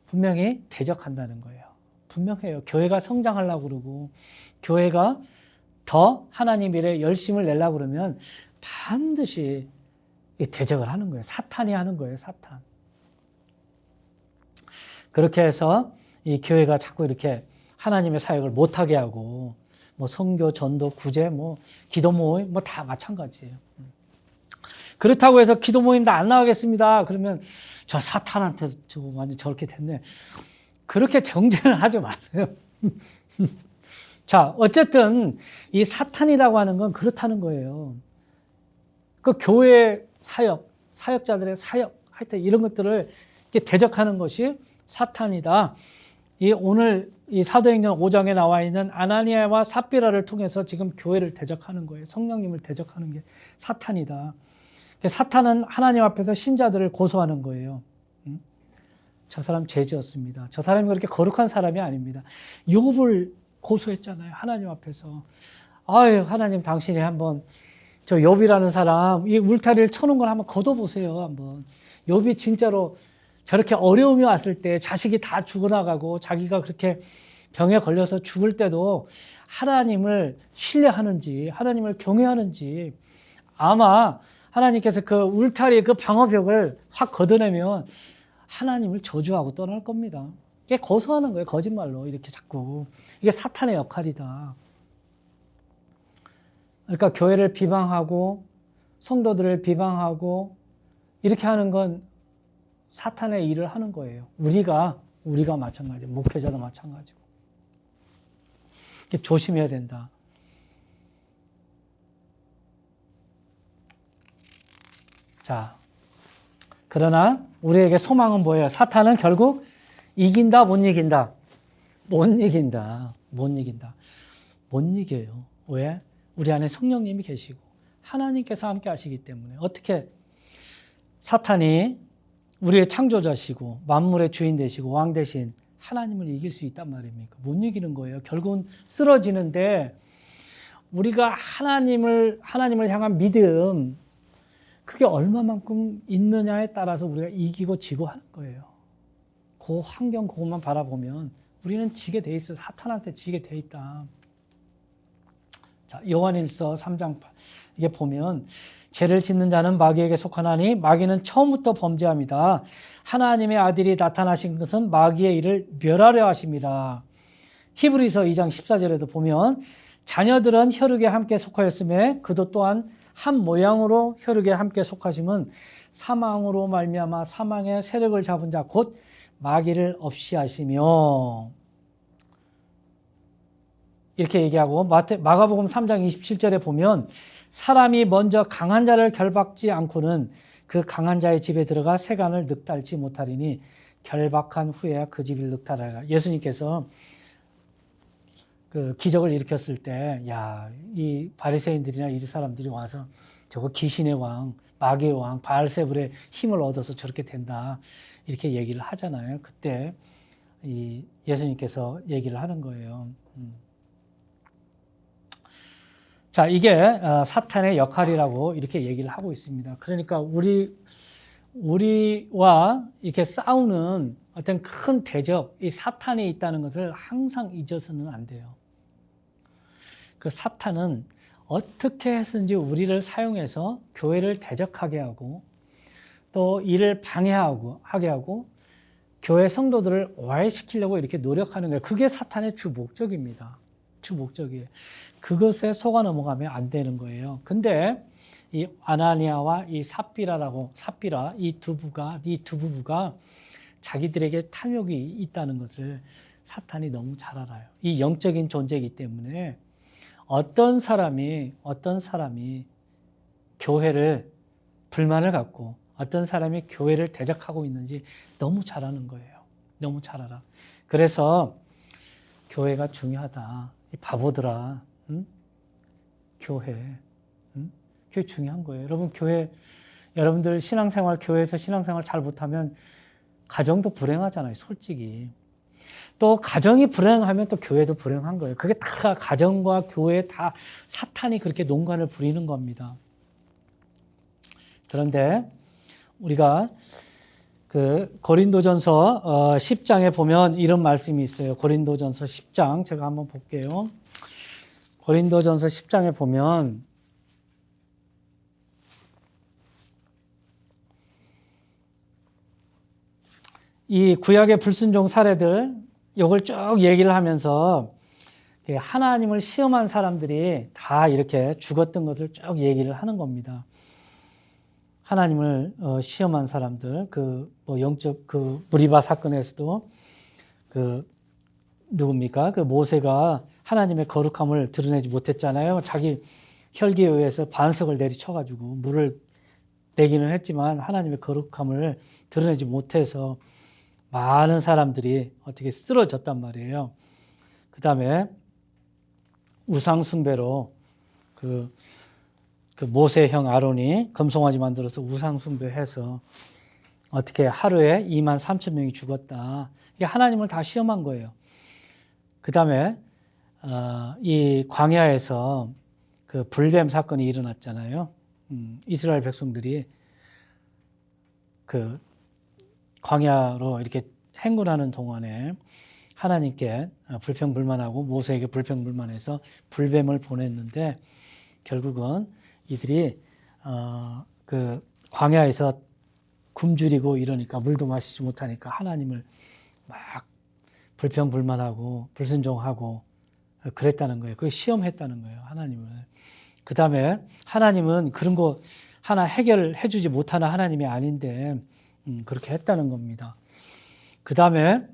분명히 대적한다는 거예요. 분명해요. 교회가 성장하려고 그러고 교회가 더 하나님 일에 열심을 내려고 그러면 반드시 대적을 하는 거예요. 사탄이 하는 거예요. 사탄. 그렇게 해서 이 교회가 자꾸 이렇게 하나님의 사역을 못하게 하고 뭐 선교, 전도, 구제, 뭐 기도 모임 뭐 다 마찬가지예요. 그렇다고 해서 기도 모임 다 안 나가겠습니다. 그러면 저 사탄한테 저거 완전 저렇게 됐네. 그렇게 정죄를 하지 마세요. 자, 어쨌든 이 사탄이라고 하는 건 그렇다는 거예요. 그 교회 사역자들의 사역, 하여튼 이런 것들을 대적하는 것이 사탄이다. 오늘 이 사도행전 5장에 나와 있는 아나니아와 삽비라를 통해서 지금 교회를 대적하는 거예요. 성령님을 대적하는 게 사탄이다. 사탄은 하나님 앞에서 신자들을 고소하는 거예요. 저 사람 죄 지었습니다. 저 사람이 그렇게 거룩한 사람이 아닙니다. 욥을 고소했잖아요. 하나님 앞에서. 아유, 하나님 당신이 한번 저 욥이라는 사람 이 울타리를 쳐놓은 걸 한번 걷어보세요. 한번. 욥이 진짜로 저렇게 어려움이 왔을 때 자식이 다 죽어나가고 자기가 그렇게 병에 걸려서 죽을 때도 하나님을 신뢰하는지 하나님을 경외하는지 아마 하나님께서 그 울타리 그 방어벽을 확 걷어내면 하나님을 저주하고 떠날 겁니다. 이게 고소하는 거예요. 거짓말로 이렇게 자꾸. 이게 사탄의 역할이다. 그러니까 교회를 비방하고 성도들을 비방하고 이렇게 하는 건 사탄의 일을 하는 거예요. 우리가 마찬가지고 목회자도 마찬가지고. 이렇게 조심해야 된다. 자, 그러나 우리에게 소망은 뭐예요? 사탄은 결국 이긴다, 못 이긴다? 못 이긴다. 못 이긴다. 못 이겨요. 왜? 우리 안에 성령님이 계시고 하나님께서 함께 하시기 때문에. 어떻게 사탄이 우리의 창조자시고 만물의 주인 되시고 왕 되신 하나님을 이길 수 있단 말입니까? 못 이기는 거예요. 결국은 쓰러지는데 우리가 하나님을 향한 믿음 그게 얼마만큼 있느냐에 따라서 우리가 이기고 지고 하는 거예요. 그 환경 그것만 바라보면 우리는 지게 돼 있어. 사탄한테 지게 돼 있다. 자, 요한일서 3장 8. 이게 보면 죄를 짓는 자는 마귀에게 속하나니 마귀는 처음부터 범죄합니다. 하나님의 아들이 나타나신 것은 마귀의 일을 멸하려 하심이라. 히브리서 2장 14절에도 보면 자녀들은 혈육에 함께 속하였음에 그도 또한 한 모양으로 혈육에 함께 속하심은 사망으로 말미암아 사망의 세력을 잡은 자 곧 마귀를 없이 하시며, 이렇게 얘기하고 마가복음 3장 27절에 보면 사람이 먼저 강한 자를 결박지 않고는 그 강한 자의 집에 들어가 세간을 늑달지 못하리니 결박한 후에야 그 집을 늑달하리라. 예수님께서 그 기적을 일으켰을 때, 야, 이 바리새인들이나 이 사람들이 와서 저거 귀신의 왕, 마귀의 왕, 바알세불의 힘을 얻어서 저렇게 된다, 이렇게 얘기를 하잖아요. 그때 이 예수님께서 얘기를 하는 거예요. 자, 이게 사탄의 역할이라고 이렇게 얘기를 하고 있습니다. 그러니까 우리와 이렇게 싸우는 어떤 큰 대적, 이 사탄이 있다는 것을 항상 잊어서는 안 돼요. 그 사탄은 어떻게 해서든지 우리를 사용해서 교회를 대적하게 하고 또 이를 방해하게 하고 교회 성도들을 오해시키려고 이렇게 노력하는 거예요. 그게 사탄의 주 목적입니다. 주 목적이에요. 그것에 속아 넘어가면 안 되는 거예요. 근데 이 아나니아와 이 삽비라 이 두 부부가 자기들에게 탐욕이 있다는 것을 사탄이 너무 잘 알아요. 이 영적인 존재이기 때문에 어떤 사람이 교회를 불만을 갖고 어떤 사람이 교회를 대적하고 있는지 너무 잘 아는 거예요. 너무 잘 알아. 그래서 교회가 중요하다. 이 바보들아, 응? 교회 중요한 거예요. 여러분들 교회에서 신앙생활 잘 못하면 가정도 불행하잖아요, 솔직히. 또 가정이 불행하면 또 교회도 불행한 거예요. 그게 다 가정과 교회 다 사탄이 그렇게 농간을 부리는 겁니다. 그런데 우리가 그 고린도전서 10장에 보면 이런 말씀이 있어요. 고린도전서 10장 제가 한번 볼게요. 고린도전서 10장에 보면 이 구약의 불순종 사례들 이걸 쭉 얘기를 하면서 하나님을 시험한 사람들이 다 이렇게 죽었던 것을 쭉 얘기를 하는 겁니다. 하나님을 시험한 사람들, 영적 무리바 사건에서도 누굽니까? 모세가 하나님의 거룩함을 드러내지 못했잖아요. 자기 혈기에 의해서 반석을 내리쳐가지고 물을 내기는 했지만 하나님의 거룩함을 드러내지 못해서 많은 사람들이 어떻게 쓰러졌단 말이에요. 그 다음에 우상숭배로 그 모세의 형 아론이 금송아지 만들어서 우상숭배해서 어떻게 하루에 23,000명이 죽었다. 이게 하나님을 다 시험한 거예요. 그 다음에 이 광야에서 그 불뱀 사건이 일어났잖아요. 이스라엘 백성들이 그 광야로 이렇게 행군하는 동안에 하나님께 불평불만하고 모세에게 불평불만해서 불뱀을 보냈는데 결국은 이들이 그 광야에서 굶주리고 이러니까 물도 마시지 못하니까 하나님을 막 불평불만하고 불순종하고 그랬다는 거예요. 그걸 시험했다는 거예요, 하나님을. 그 다음에 하나님은 그런 거 하나 해결해 주지 못하는 하나님이 아닌데 그렇게 했다는 겁니다. 그 다음에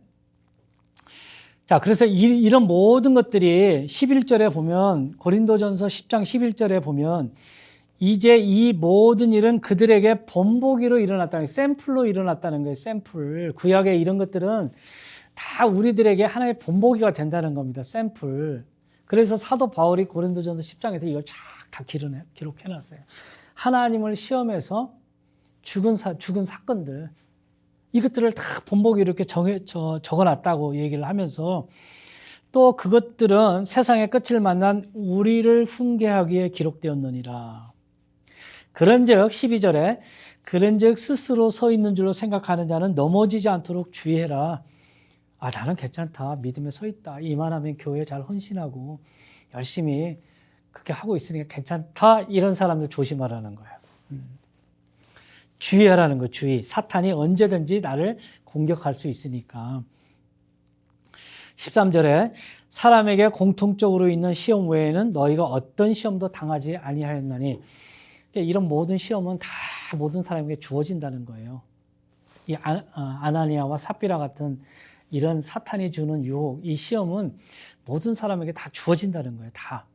자, 그래서 이런 모든 것들이 11절에 보면 고린도전서 10장 11절에 보면 이제 이 모든 일은 그들에게 본보기로 일어났다는, 샘플로 일어났다는 거예요. 샘플. 구약의 이런 것들은 다 우리들에게 하나의 본보기가 된다는 겁니다. 샘플. 그래서 사도 바울이 고린도전서 10장에서 이걸 쫙 다 기록해놨어요. 하나님을 시험해서 죽은 사건들, 이것들을 다 본보기로 이렇게 적어놨다고 얘기를 하면서 또 그것들은 세상의 끝을 만난 우리를 훈계하기에 기록되었느니라. 그런즉 12절에 그런즉 스스로 서 있는 줄로 생각하는 자는 넘어지지 않도록 주의해라. 나는 괜찮다. 믿음에 서 있다. 이만하면 교회에 잘 헌신하고 열심히 그렇게 하고 있으니까 괜찮다. 이런 사람들 조심하라는 거예요. 주의하라는 거, 주의. 사탄이 언제든지 나를 공격할 수 있으니까. 13절에 사람에게 공통적으로 있는 시험 외에는 너희가 어떤 시험도 당하지 아니하였나니, 이런 모든 시험은 다 모든 사람에게 주어진다는 거예요. 이 아나니아와 삽비라 같은 이런 사탄이 주는 유혹, 이 시험은 모든 사람에게 다 주어진다는 거예요. 다.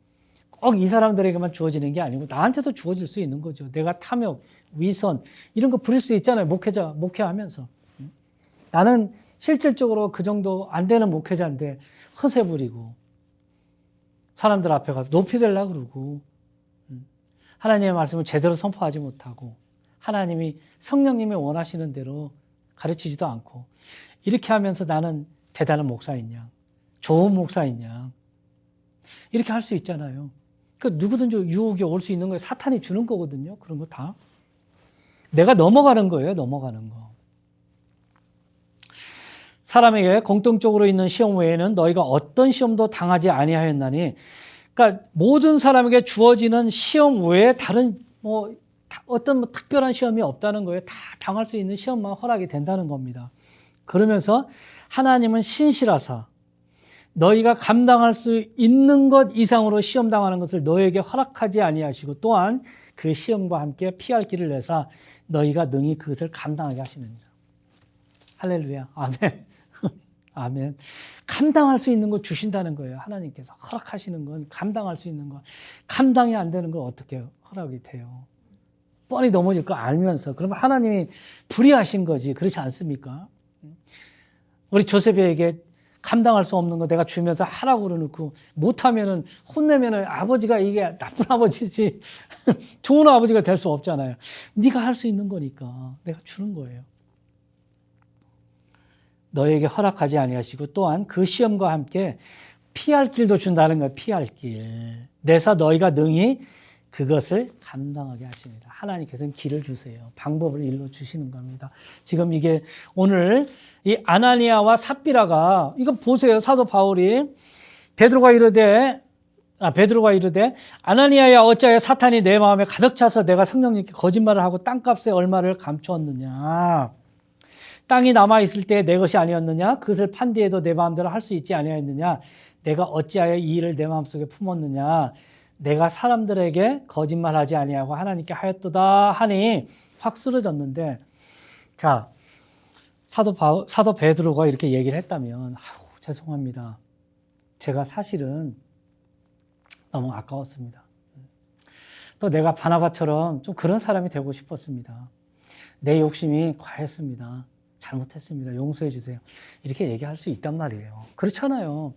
꼭 이 사람들에게만 주어지는 게 아니고 나한테도 주어질 수 있는 거죠. 내가 탐욕, 위선 이런 거 부릴 수 있잖아요. 목회하면서. 나는 실질적으로 그 정도 안 되는 목회자인데 허세 부리고 사람들 앞에 가서 높이 되려고 그러고 하나님의 말씀을 제대로 선포하지 못하고 하나님이 성령님이 원하시는 대로 가르치지도 않고 이렇게 하면서 나는 대단한 목사이냐, 좋은 목사이냐 이렇게 할 수 있잖아요. 그러니까 누구든지 유혹이 올 수 있는 거예요. 사탄이 주는 거거든요. 그런 거 다. 내가 넘어가는 거예요. 넘어가는 거. 사람에게 공통적으로 있는 시험 외에는 너희가 어떤 시험도 당하지 아니하였나니, 그러니까 모든 사람에게 주어지는 시험 외에 다른 어떤 특별한 시험이 없다는 거예요. 다 당할 수 있는 시험만 허락이 된다는 겁니다. 그러면서 하나님은 신실하사 너희가 감당할 수 있는 것 이상으로 시험 당하는 것을 너희에게 허락하지 아니하시고 또한 그 시험과 함께 피할 길을 내사 너희가 능히 그것을 감당하게 하시느니라. 할렐루야. 아멘. 아멘. 감당할 수 있는 거 주신다는 거예요. 하나님께서 허락하시는 건 감당할 수 있는 거. 감당이 안 되는 걸 어떻게 허락이 돼요? 뻔히 넘어질 거 알면서. 그러면 하나님이 불의하신 거지. 그렇지 않습니까? 우리 조셉에게 감당할 수 없는 거 내가 주면서 하라고 그러놓고 못하면은 혼내면은 아버지가 이게 나쁜 아버지지 좋은 아버지가 될 수 없잖아요. 네가 할 수 있는 거니까 내가 주는 거예요. 너에게 허락하지 아니하시고 또한 그 시험과 함께 피할 길도 준다는 거예요. 피할 길. 내사 너희가 능히 그것을 감당하게 하시니라. 하나님께서는 길을 주세요. 방법을 일러 주시는 겁니다. 지금 이게 오늘 이 아나니아와 삽비라가 이거 보세요. 사도 바울이 베드로가 이르되 아나니아야 어찌하여 사탄이 내 마음에 가득 차서 내가 성령님께 거짓말을 하고 땅값에 얼마를 감추었느냐. 땅이 남아있을 때 내 것이 아니었느냐. 그것을 판 뒤에도 내 마음대로 할 수 있지 아니하였느냐. 내가 어찌하여 이 일을 내 마음속에 품었느냐. 내가 사람들에게 거짓말하지 아니하고 하나님께 하였도다 하니 확 쓰러졌는데, 자, 사도 베드로가 이렇게 얘기를 했다면 죄송합니다. 제가 사실은 너무 아까웠습니다. 또 내가 바나바처럼 좀 그런 사람이 되고 싶었습니다. 내 욕심이 과했습니다. 잘못했습니다. 용서해 주세요. 이렇게 얘기할 수 있단 말이에요. 그렇잖아요.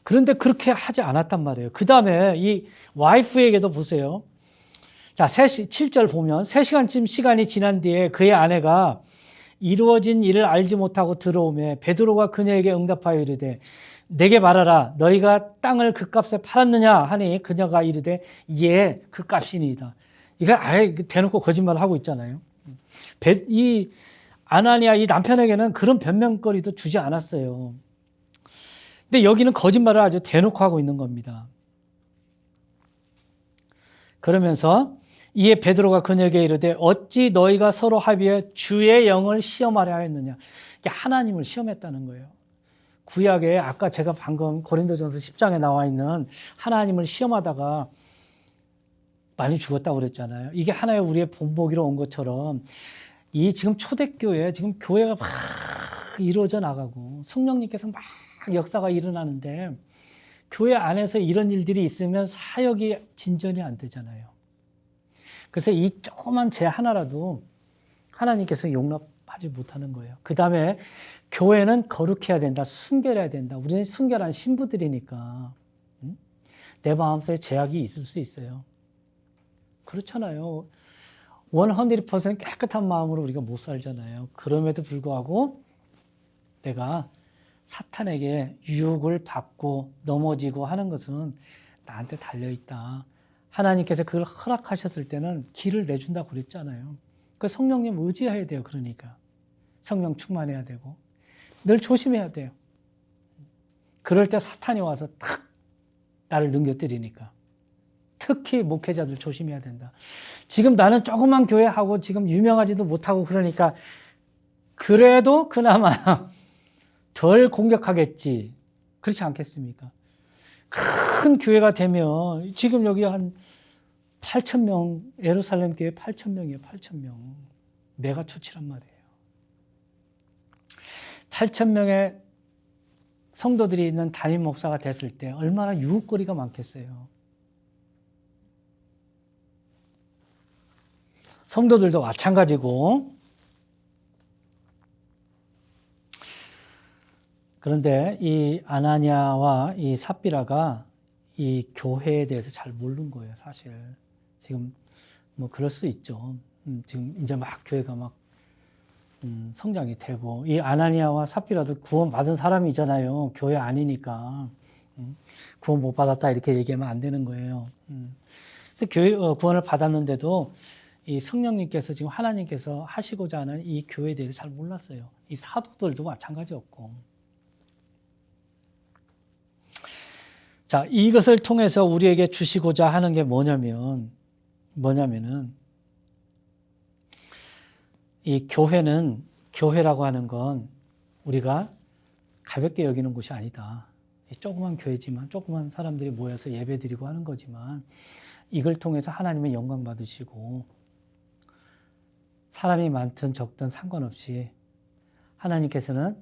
그런데 그렇게 하지 않았단 말이에요. 그 다음에 이 와이프에게도 보세요. 자, 7절 보면 3시간쯤 시간이 지난 뒤에 그의 아내가 이루어진 일을 알지 못하고 들어오매 베드로가 그녀에게 응답하여 이르되 내게 말하라 너희가 땅을 그 값에 팔았느냐 하니 그녀가 이르되 예, 그 값이니이다. 이거 아예 대놓고 거짓말을 하고 있잖아요. 이 아나니아 이 남편에게는 그런 변명거리도 주지 않았어요. 근데 여기는 거짓말을 아주 대놓고 하고 있는 겁니다. 그러면서 이에 베드로가 그녀에게 이르되 어찌 너희가 서로 합의해 주의 영을 시험하려 하였느냐. 이게 하나님을 시험했다는 거예요. 구약에 아까 제가 방금 고린도전서 10장에 나와 있는 하나님을 시험하다가 많이 죽었다고 그랬잖아요. 이게 하나의 우리의 본보기로 온 것처럼 이 지금 초대교회 지금 교회가 막 이루어져 나가고 성령님께서 막 역사가 일어나는데 교회 안에서 이런 일들이 있으면 사역이 진전이 안 되잖아요. 그래서 이 조그만 죄 하나라도 하나님께서 용납하지 못하는 거예요. 그 다음에 교회는 거룩해야 된다. 순결해야 된다. 우리는 순결한 신부들이니까 내 마음속에 죄악이 있을 수 있어요. 그렇잖아요. 100% 깨끗한 마음으로 우리가 못 살잖아요. 그럼에도 불구하고 내가 사탄에게 유혹을 받고 넘어지고 하는 것은 나한테 달려있다. 하나님께서 그걸 허락하셨을 때는 길을 내준다고 그랬잖아요. 그 성령님 의지해야 돼요. 그러니까 성령 충만해야 되고 늘 조심해야 돼요. 그럴 때 사탄이 와서 탁 나를 넘겨뜨리니까 특히 목회자들 조심해야 된다. 지금 나는 조그만 교회 하고 지금 유명하지도 못하고 그러니까 그래도 그나마 덜 공격하겠지. 그렇지 않겠습니까? 큰 교회가 되면 지금 여기 한 8,000명, 예루살렘 교회 8,000명이에요. 8,000명. 메가처치란 말이에요. 8,000명의 성도들이 있는 담임 목사가 됐을 때 얼마나 유혹거리가 많겠어요. 성도들도 마찬가지고. 그런데 이 아나니아와 이 삽비라가 이 교회에 대해서 잘 모르는 거예요, 사실. 지금 뭐 그럴 수 있죠. 지금 이제 막 교회가 막 성장이 되고, 이 아나니아와 삽비라도 구원 받은 사람이잖아요. 교회 아니니까. 구원 못 받았다 이렇게 얘기하면 안 되는 거예요. 그래서 교회 구원을 받았는데도 이 성령님께서 지금 하나님께서 하시고자 하는 이 교회에 대해서 잘 몰랐어요. 이 사도들도 마찬가지였고. 자, 이것을 통해서 우리에게 주시고자 하는 게 뭐냐면은 이 교회라고 하는 건 우리가 가볍게 여기는 곳이 아니다. 조그만 교회지만, 조그만 사람들이 모여서 예배 드리고 하는 거지만, 이걸 통해서 하나님의 영광 받으시고, 사람이 많든 적든 상관없이 하나님께서는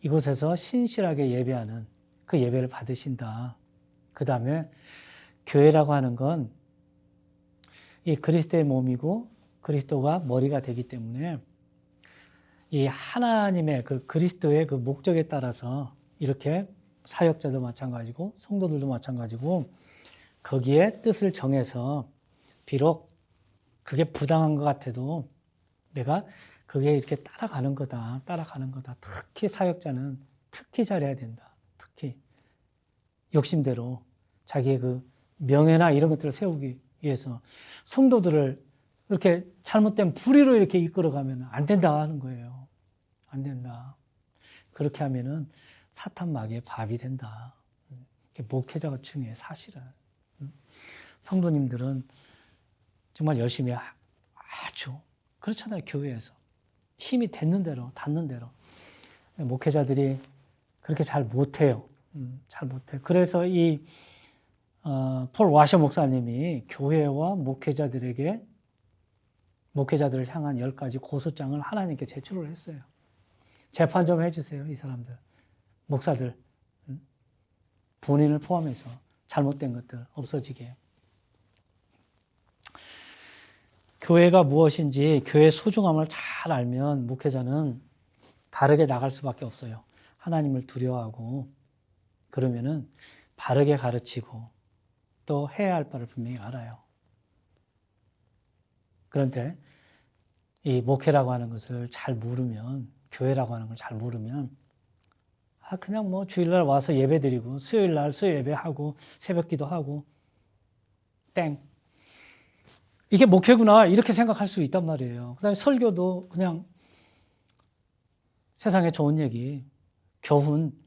이곳에서 신실하게 예배하는 그 예배를 받으신다. 그 다음에 교회라고 하는 건 이 그리스도의 몸이고 그리스도가 머리가 되기 때문에 이 하나님의 그 그리스도의 그 목적에 따라서 이렇게 사역자도 마찬가지고 성도들도 마찬가지고 거기에 뜻을 정해서 비록 그게 부당한 것 같아도 내가 그게 이렇게 따라가는 거다. 특히 사역자는 특히 잘해야 된다. 특히 욕심대로 자기의 그 명예나 이런 것들을 세우기 위해서 성도들을 이렇게 잘못된 불의로 이렇게 이끌어가면 안 된다 하는 거예요. 안 된다. 그렇게 하면은 사탄 마귀의 밥이 된다. 목회자가 중요해, 사실은. 성도님들은 정말 열심히 아주 그렇잖아요, 교회에서. 힘이 닿는 대로. 목회자들이 그렇게 잘 못해요. 잘 못해요. 그래서 폴 와셔 목사님이 교회와 목회자들을 향한 10가지 고소장을 하나님께 제출을 했어요. 재판 좀 해주세요, 이 사람들. 목사들. 본인을 포함해서 잘못된 것들 없어지게. 교회가 무엇인지 교회의 소중함을 잘 알면 목회자는 바르게 나갈 수밖에 없어요. 하나님을 두려워하고 그러면은 바르게 가르치고 또 해야 할 바를 분명히 알아요. 그런데 이 목회라고 하는 것을 잘 모르면, 교회라고 하는 걸 잘 모르면 그냥 뭐 주일날 와서 예배드리고 수요일날 수요 예배하고 새벽기도 하고 땡. 이게 목회구나 이렇게 생각할 수 있단 말이에요. 그다음에 설교도 그냥 세상에 좋은 얘기, 교훈,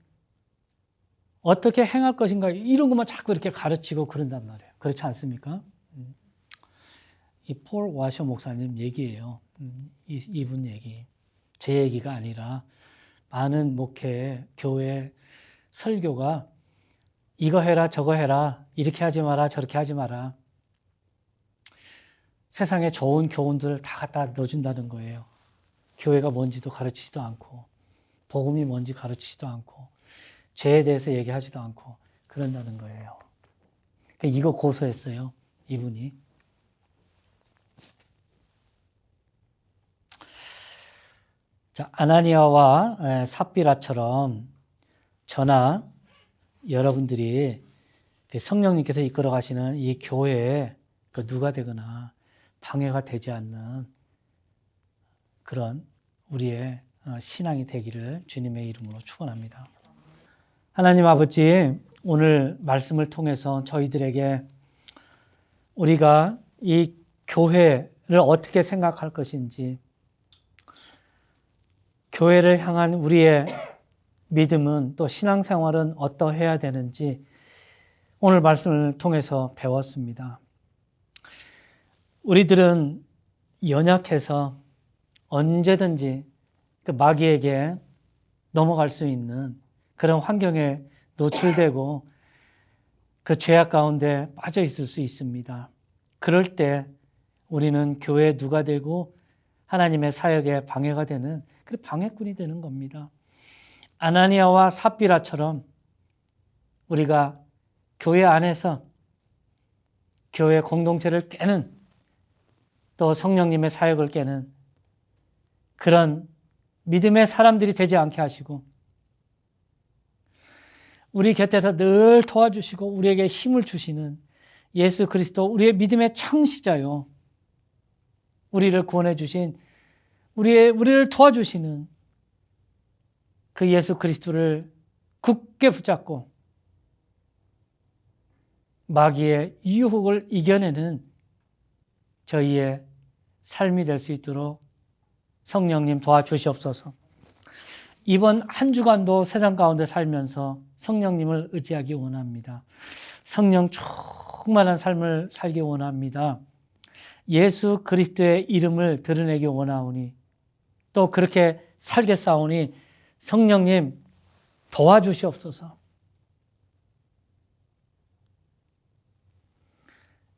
어떻게 행할 것인가 이런 것만 자꾸 이렇게 가르치고 그런단 말이에요. 그렇지 않습니까? 이 폴 와셔 목사님 얘기예요. 이분 얘기. 제 얘기가 아니라 많은 목회, 교회, 설교가 이거 해라 저거 해라 이렇게 하지 마라 저렇게 하지 마라. 세상에 좋은 교훈들 다 갖다 넣어준다는 거예요. 교회가 뭔지도 가르치지도 않고 복음이 뭔지 가르치지도 않고 죄에 대해서 얘기하지도 않고 그런다는 거예요. 이거 고소했어요, 이분이. 자, 아나니아와 삽비라처럼 저나 여러분들이 성령님께서 이끌어 가시는 이 교회에 누가 되거나 방해가 되지 않는 그런 우리의 신앙이 되기를 주님의 이름으로 축원합니다. 하나님 아버지, 오늘 말씀을 통해서 저희들에게 우리가 이 교회를 어떻게 생각할 것인지, 교회를 향한 우리의 믿음은 또 신앙생활은 어떠해야 되는지 오늘 말씀을 통해서 배웠습니다. 우리들은 연약해서 언제든지 그 마귀에게 넘어갈 수 있는 그런 환경에 노출되고 그 죄악 가운데 빠져 있을 수 있습니다. 그럴 때 우리는 교회의 누가 되고 하나님의 사역에 방해가 되는 그 방해꾼이 되는 겁니다. 아나니아와 삽비라처럼 우리가 교회 안에서 교회 공동체를 깨는 또 성령님의 사역을 깨는 그런 믿음의 사람들이 되지 않게 하시고 우리 곁에서 늘 도와주시고 우리에게 힘을 주시는 예수 그리스도 우리의 믿음의 창시자요. 우리를 구원해 주신 우리를 도와주시는 그 예수 그리스도를 굳게 붙잡고 마귀의 유혹을 이겨내는 저희의 삶이 될 수 있도록 성령님 도와주시옵소서. 이번 한 주간도 세상 가운데 살면서 성령님을 의지하기 원합니다. 성령 충만한 삶을 살기 원합니다. 예수 그리스도의 이름을 드러내기 원하오니 또 그렇게 살겠사오니 성령님 도와주시옵소서.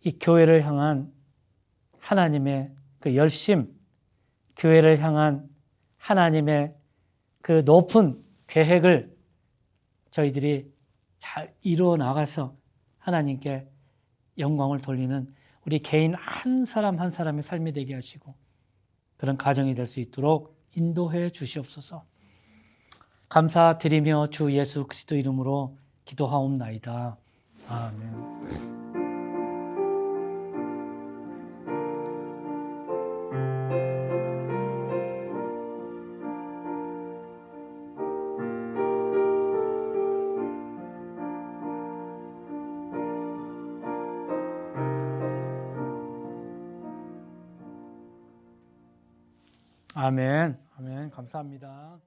이 교회를 향한 하나님의 그 열심, 교회를 향한 하나님의 그 높은 계획을 저희들이 잘 이루어 나가서 하나님께 영광을 돌리는 우리 개인 한 사람 한 사람의 삶이 되게 하시고 그런 가정이 될 수 있도록 인도해 주시옵소서. 감사드리며 주 예수 그리스도 이름으로 기도하옵나이다. 아멘. 아멘. 아멘. 감사합니다.